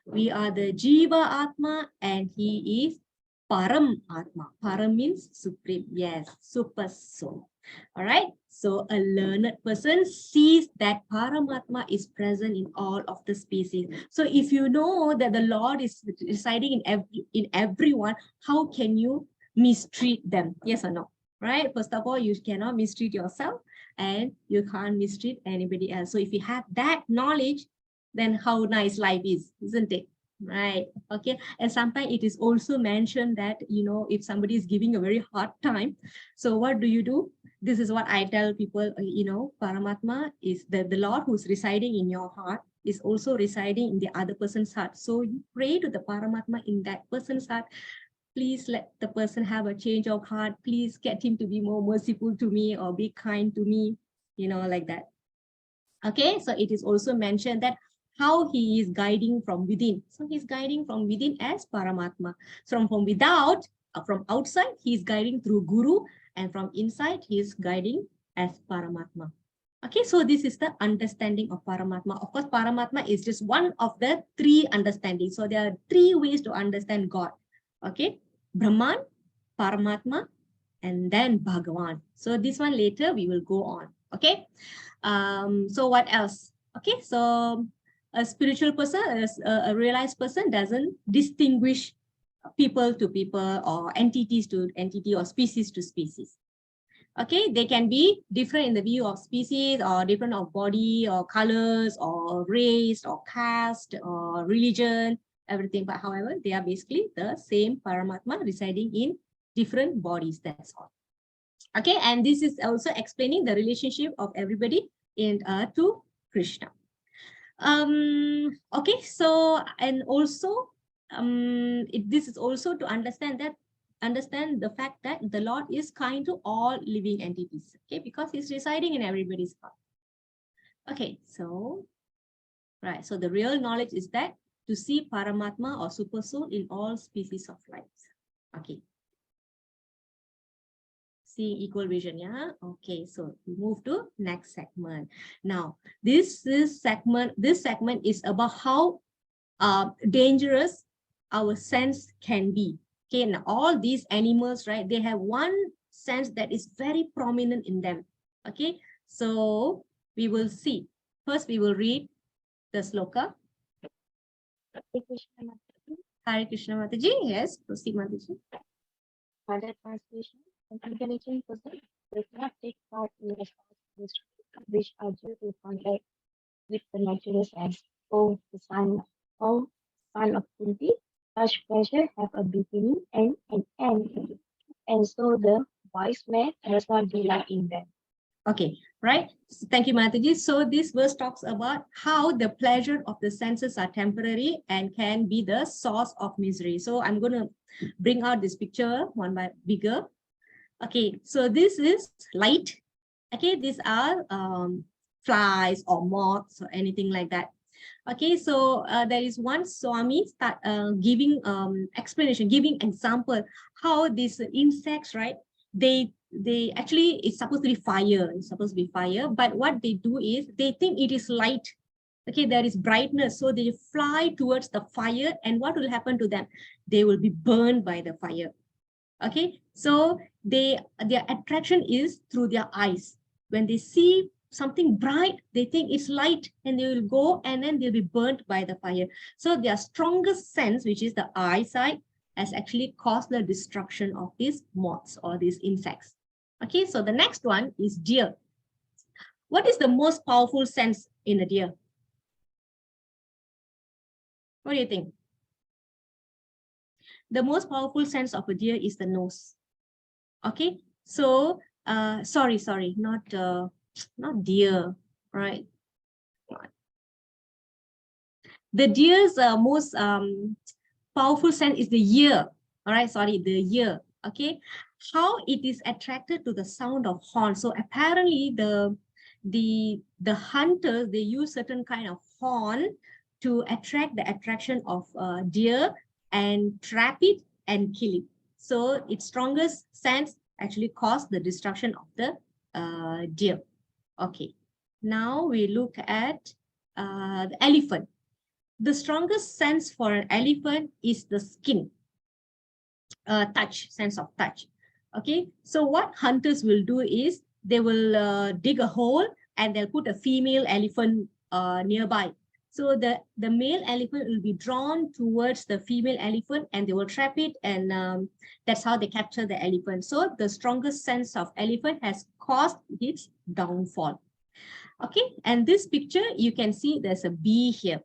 we are the Jiva Atma and he is Param Atma. Param means supreme. Yes, super soul. All right. So a learned person sees that Paramatma is present in all of the species. So if you know that the Lord is residing in everyone, how can you mistreat them? Yes or no? Right. First of all, you cannot mistreat yourself and you can't mistreat anybody else. So if you have that knowledge, then how nice life is, isn't it? Right. Okay. And sometimes it is also mentioned that, you know, if somebody is giving a very hard time, so what do? This is what I tell people, you know, Paramatma is the Lord who's residing in your heart is also residing in the other person's heart. So you pray to the Paramatma in that person's heart. Please let the person have a change of heart. Please get him to be more merciful to me or be kind to me, you know, like that. Okay, so it is also mentioned that how he is guiding from within. So he's guiding from within as Paramatma. So from without, from outside, he's guiding through Guru, and from inside, he is guiding as Paramatma. Okay, so this is the understanding of Paramatma. Of course, Paramatma is just one of the three understandings. So there are three ways to understand God. Okay, Brahman, Paramatma, and then Bhagavan. So this one later we will go on. Okay. So what else? Okay, so a spiritual person, a realized person doesn't distinguish people to people or entities to entity or species to species. Okay, they can be different in the view of species or different of body or colors or race or caste or religion, everything. But however, they are basically the same Paramatma residing in different bodies. That's all. Okay, and this is also explaining the relationship of everybody in to Krishna. Okay, so and also this is also to understand the fact that the Lord is kind to all living entities. Okay, because he's residing in everybody's heart. Okay, so right, so the real knowledge is that to see Paramatma or Super Soul in all species of life. Okay. Seeing equal vision, yeah. Okay, so we move to next segment. Now, this segment is about how dangerous our sense can be. Okay, now all these animals, right? They have one sense that is very prominent in them. Okay, so we will see. First, we will read the sloka. Hare Krishna Mataji. Yes, proceed Mataji. Further translation: an intelligent person does not take part in the acts which are due to contact with the natural sense. Oh, the son of Kunti, such pleasure have a beginning and an end, and so the wise man does not delight in them. Okay, right. Thank you, Mataji. So this verse talks about how the pleasure of the senses are temporary and can be the source of misery. So I'm going to bring out this picture one by bigger. Okay, so this is light. Okay, these are flies or moths or anything like that. Okay, so there is one Swami start giving explanation, giving example how these insects, right? They actually, it's supposed to be fire. It's supposed to be fire, but what they do is they think it is light. Okay, there is brightness, so they fly towards the fire, and what will happen to them? They will be burned by the fire. Okay, so their attraction is through their eyes. When they see something bright, they think it's light, and they will go and then they'll be burnt by the fire. So their strongest sense, which is the eyesight, has actually caused the destruction of these moths or these insects. Okay, so the next one is deer. What is the most powerful sense in a deer? What do you think? The most powerful sense of a deer is the nose. Okay, so sorry, not deer, right? The deer's most powerful sense is the ear. All right, sorry, the ear. Okay, how it is attracted to the sound of horn. So apparently the hunters, they use certain kind of horn to attract the attraction of deer and trap it and kill it. So its strongest sense actually caused the destruction of the deer. Okay, now we look at the elephant. The strongest sense for an elephant is the skin, touch, sense of touch. Okay, so what hunters will do is they will dig a hole and they'll put a female elephant nearby. So the male elephant will be drawn towards the female elephant and they will trap it, and that's how they capture the elephant. So the strongest sense of elephant has caused its downfall. Okay, and this picture, you can see there's a bee here.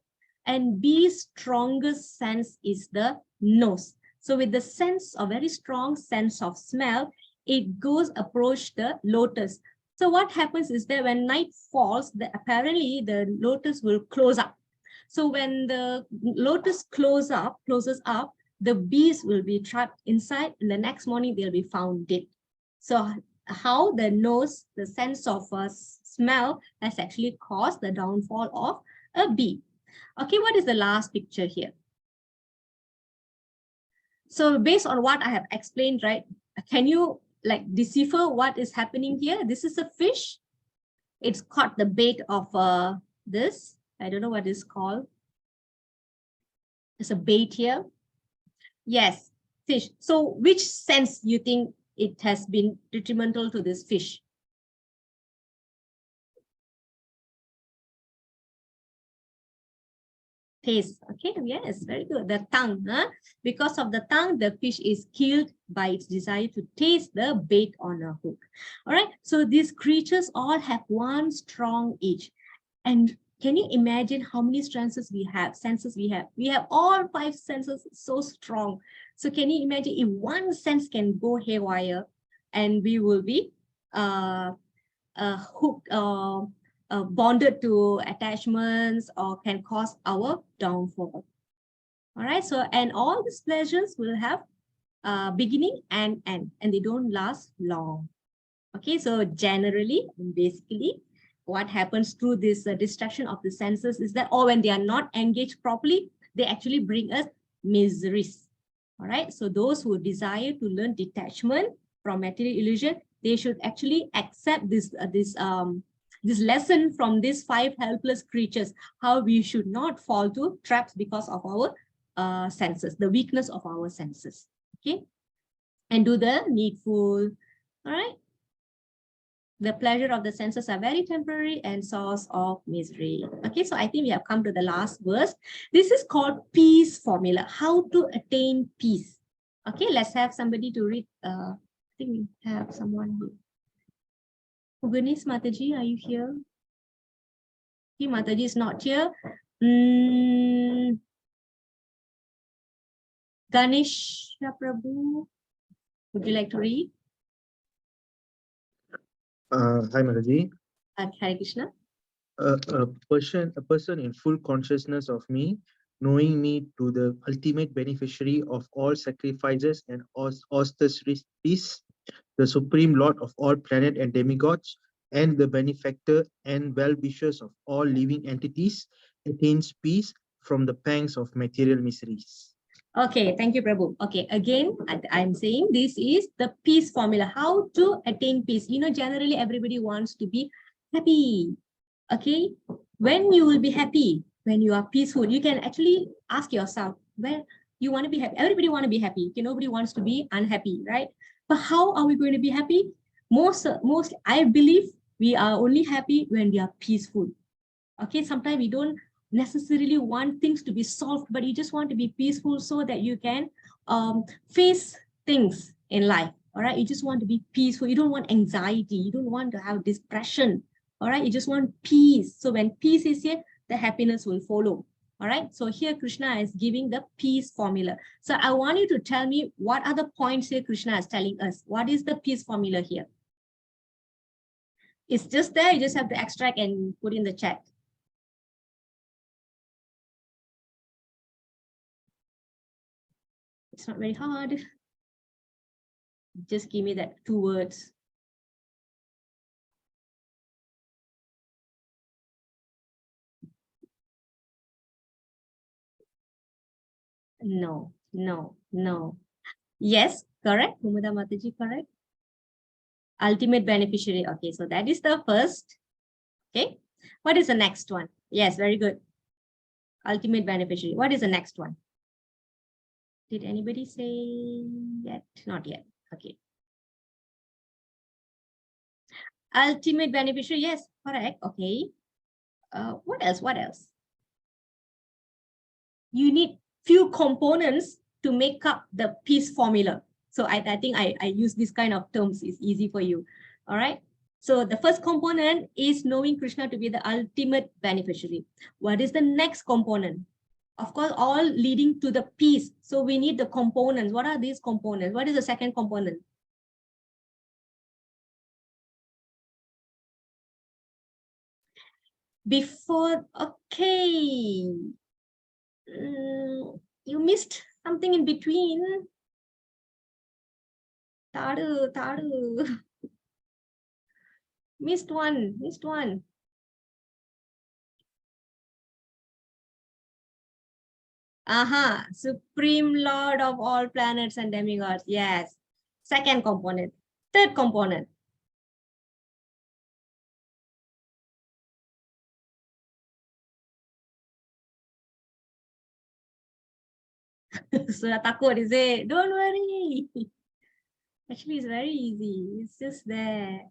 And bee's strongest sense is the nose. So with the sense, a very strong sense of smell, it goes approach the lotus. So what happens is that when night falls, apparently the lotus will close up. So when the lotus closes up, the bees will be trapped inside, and the next morning they'll be found dead. So how the nose, the sense of smell, has actually caused the downfall of a bee. Okay, what is the last picture here? So based on what I have explained, right, can you like decipher what is happening here? This is a fish. It's caught the bait of this. I don't know what it's called. There's a bait here. Yes, fish. So which sense you think it has been detrimental to this fish? Taste. Okay, yes, very good. The tongue. Huh? Because of the tongue, the fish is killed by its desire to taste the bait on a hook. All right, so these creatures all have one strong itch. And can you imagine how many senses we have? We have all 5 senses so strong. So can you imagine if one sense can go haywire and we will be hooked or bonded to attachments, or can cause our downfall. All right, so and all these pleasures will have beginning and end, and they don't last long. Okay, so generally, basically, what happens through this distraction of the senses is that, or when they are not engaged properly, they actually bring us miseries. All right, so those who desire to learn detachment from material illusion, they should actually accept this lesson from these 5 helpless creatures, how we should not fall to traps because of our senses, the weakness of our senses. Okay, and do the needful. All right. The pleasure of the senses are very temporary and source of misery. Okay, so I think we have come to the last verse. This is called peace formula, how to attain peace. Okay, let's have somebody to read. I think we have someone here. Uganis Mataji, are you here? Okay, Mataji is not here. Ganesha Prabhu, would you like to read? Hi, Mataji. Hare Krishna. A person in full consciousness of me, knowing me to the ultimate beneficiary of all sacrifices and austerities, the supreme lord of all planet and demigods, and the benefactor and well-wishers of all living entities, attains peace from the pangs of material miseries. Okay, thank you, Prabhu. Okay, again, I'm saying this is the peace formula, how to attain peace. You know, generally everybody wants to be happy. Okay, when you will be happy, when you are peaceful, you can actually ask yourself, when you want to be happy. Everybody want to be happy. Okay, nobody wants to be unhappy, right? But how are we going to be happy? Most, I believe we are only happy when we are peaceful. Okay, sometimes we don't necessarily want things to be solved, but you just want to be peaceful so that you can face things in life. All right, you just want to be peaceful. You don't want anxiety. You don't want to have depression. All right, you just want peace. So when peace is here, the happiness will follow. All right, so here Krishna is giving the peace formula. So I want you to tell me what are the points here Krishna is telling us. What is the peace formula here? It's just there. You just have to extract and put in the chat. It's not very hard. Just give me that 2 words. No, no, no. Yes, correct. Humada Mataji, correct. Ultimate beneficiary. Okay, so that is the first. Okay, what is the next one? Yes, very good. Ultimate beneficiary. What is the next one? Did anybody say yet? Not yet. Okay. Ultimate beneficiary. Yes, correct. Okay. What else? What else? You need few components to make up the peace formula. So I think I use this kind of terms. It's easy for you. All right. So the first component is knowing Krishna to be the ultimate beneficiary. What is the next component? Of course, all leading to the peace. So we need the components. What are these components? What is the second component? Before, okay. You missed something in between. Taru. Missed one. Supreme Lord of all planets and demigods. Yes. Second component. Third component. Sudah takut, is it? Don't worry. Actually, it's very easy. It's just there.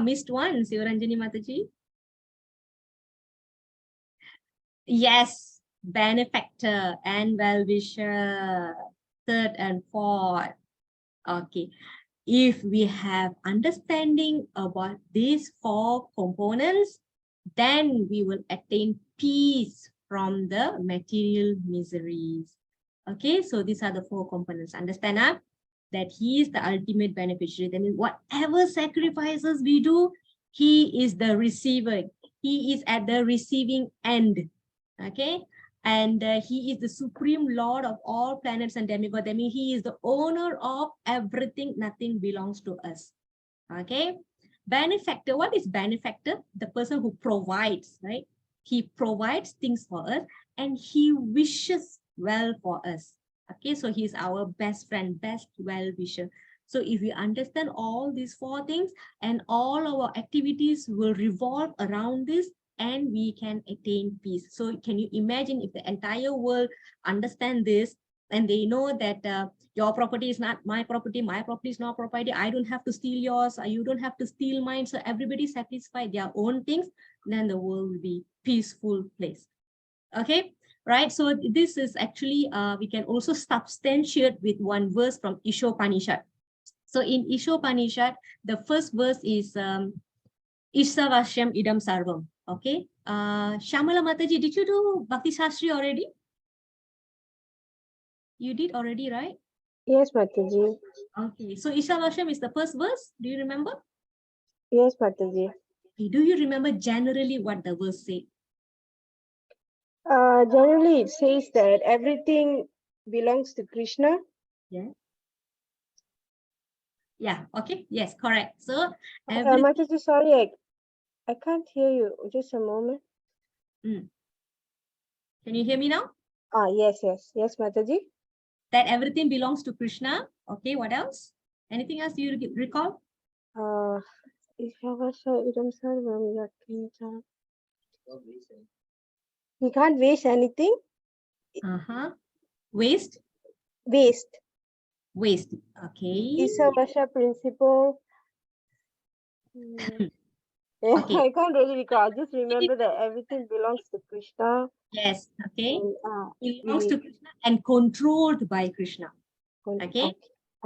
Missed one, Sivaranjani Mataji. Yes, benefactor and well-wisher. Third and fourth. Okay. If we have understanding about these 4 components, then we will attain peace from the material miseries. Okay, so these are the 4 components. Understand that he is the ultimate beneficiary. That means whatever sacrifices we do, he is the receiver. He is at the receiving end. Okay, and he is the supreme lord of all planets and demigods. That means he is the owner of everything. Nothing belongs to us. Okay, benefactor. What is benefactor? The person who provides, right? He provides things for us and he wishes well for us. Okay, so he's our best friend, best well-wisher. So if we understand all these 4 things and all our activities will revolve around this, and we can attain peace. So can you imagine if the entire world understand this and they know that your property is not my property is not property, I don't have to steal yours, you don't have to steal mine, so everybody satisfy their own things, then the world will be peaceful place. Okay, right? So this is actually, we can also substantiate with one verse from Ishopanishad. So in Ishopanishad, the first verse is Isavashyam idam sarvam. Okay. Shamala Mataji, did you do Bhakti Shastri already? You did already, right? Yes, Mataji. Okay. So Isavashyam is the first verse. Do you remember? Yes, Mataji. Okay. Do you remember generally what the verse said? Generally, it says that everything belongs to Krishna. Yeah. Yeah. Okay. Yes, correct. So, Mataji, sorry, I can't hear you. Just a moment. Can you hear me now? Yes, Mataji. That everything belongs to Krishna. Okay. What else? Anything else you recall? He can't waste anything. Waste. Okay. Isavasya principle. Okay. I can't really recall. I just remember that everything belongs to Krishna. Yes. Okay. And, it belongs to Krishna and controlled by Krishna. Okay.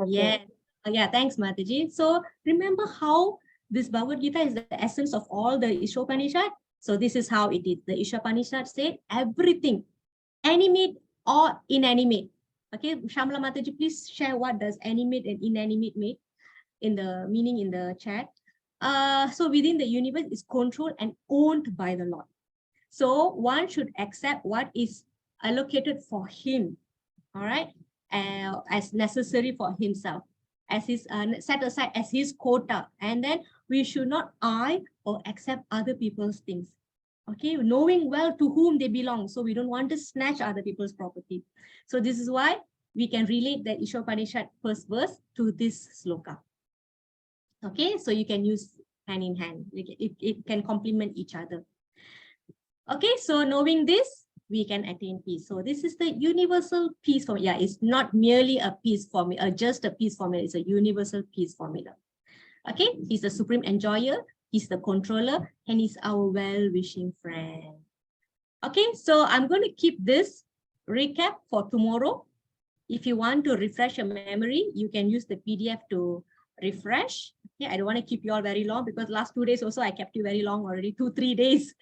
Yeah. Yeah. Thanks, Mataji. So remember how this Bhagavad Gita is the essence of all the Ishopanishad. So this is how it is. The Ishopanishad said everything, animate or inanimate. Okay, Shamla Mataji, please share what does animate and inanimate mean in the meaning in the chat. So within the universe is controlled and owned by the Lord. So one should accept what is allocated for him. all right, as necessary for himself, as his set aside as his quota, and then we should not eye or accept other people's things. Okay, knowing well to whom they belong, so we don't want to snatch other people's property. So this is why we can relate the Ishopanishad first verse to this sloka. Okay, so you can use hand in hand. It can complement each other. Okay, so knowing this, we can attain peace. So this is the universal peace formula. Yeah, it's not merely a peace formula, just a peace formula. It's a universal peace formula. Okay, he's the supreme enjoyer, he's the controller, and he's our well-wishing friend. Okay, so I'm going to keep this recap for tomorrow. If you want to refresh your memory, you can use the PDF to refresh. Yeah, I don't want to keep you all very long because last 2 days also I kept you very long already, 2-3 days.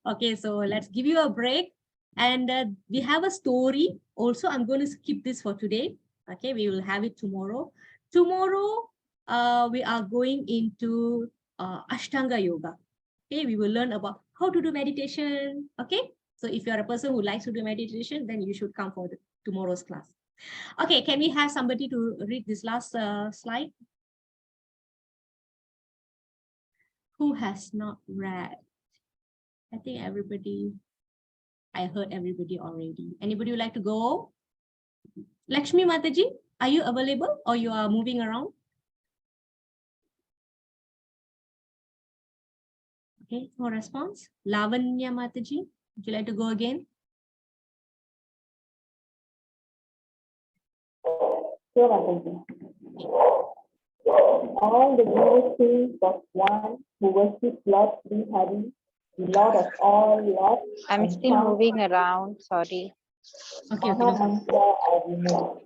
Okay, so let's give you a break. And we have a story. Also, I'm going to skip this for today. Okay, we will have it tomorrow. Tomorrow, we are going into Ashtanga Yoga. Okay, we will learn about how to do meditation. Okay, so if you're a person who likes to do meditation, then you should come for tomorrow's class. Okay, can we have somebody to read this last slide? Who has not read? I think everybody, I heard everybody already. Anybody would like to go? Lakshmi Mataji, are you available or you are moving around? Okay, no response. Lavanya Mataji, would you like to go again? Sure, Mataji. All the devotees of one who worships Lord Sri Hari, the Lord of all lords. I'm still moving around, sorry. Okay, okay. Maha mantra are removed.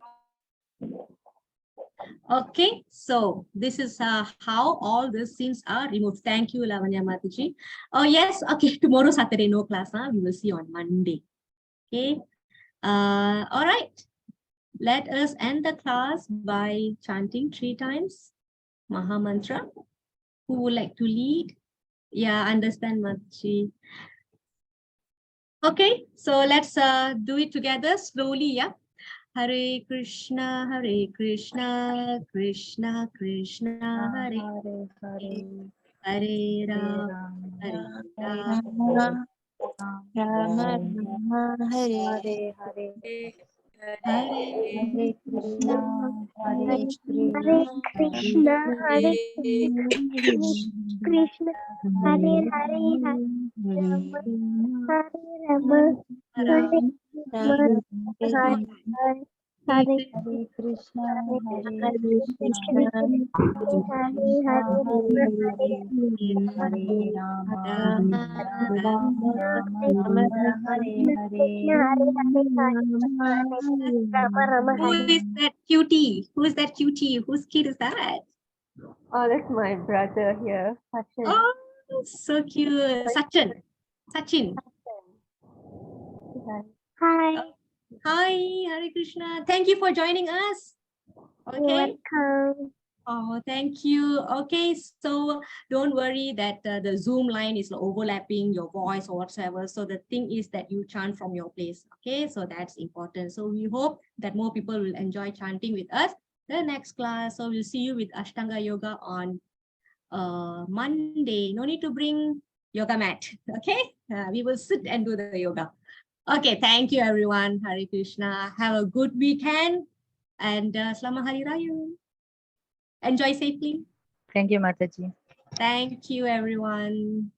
Okay, so this is how all the sins are removed. Thank you, Lavanya Mataji. Oh, yes. Okay, tomorrow Saturday, no class. We will see on Monday. Okay. All right. Let us end the class by chanting 3 times Maha Mantra. Who would like to lead? Yeah, understand, Mataji. Okay, so let's do it together slowly. Yeah. Hare Krishna, Krishna Krishna, Hare Hare Hare Ram, Hare Ram, Rama Hare Hare Hare Krishna, Hare Krishna, Krishna, Hare Krishna, Hare Rama, Hare Rama, Hare Hare Krishna, Hare Krishna, Krishna, Krishna Hare Hare, Hare Ram, Rama Hare Hare. Who is that cutie? Who is that cutie? Whose kid is that? Oh, that's my brother here, Sachin. Oh, so cute. Sachin. Hi, Hi, Hare Krishna. Thank you for joining us. Okay. welcome. Oh, thank you. Okay, so don't worry that the Zoom line is overlapping your voice or whatsoever. So the thing is that you chant from your place. Okay, so that's important. So we hope that more people will enjoy chanting with us the next class. So we'll see you with Ashtanga Yoga on Monday. No need to bring yoga mat. Okay, we will sit and do the yoga. Okay, thank you everyone. Hare Krishna. Have a good weekend and Selamat Hari Raya. Enjoy safely. Thank you, Mataji. Thank you, everyone.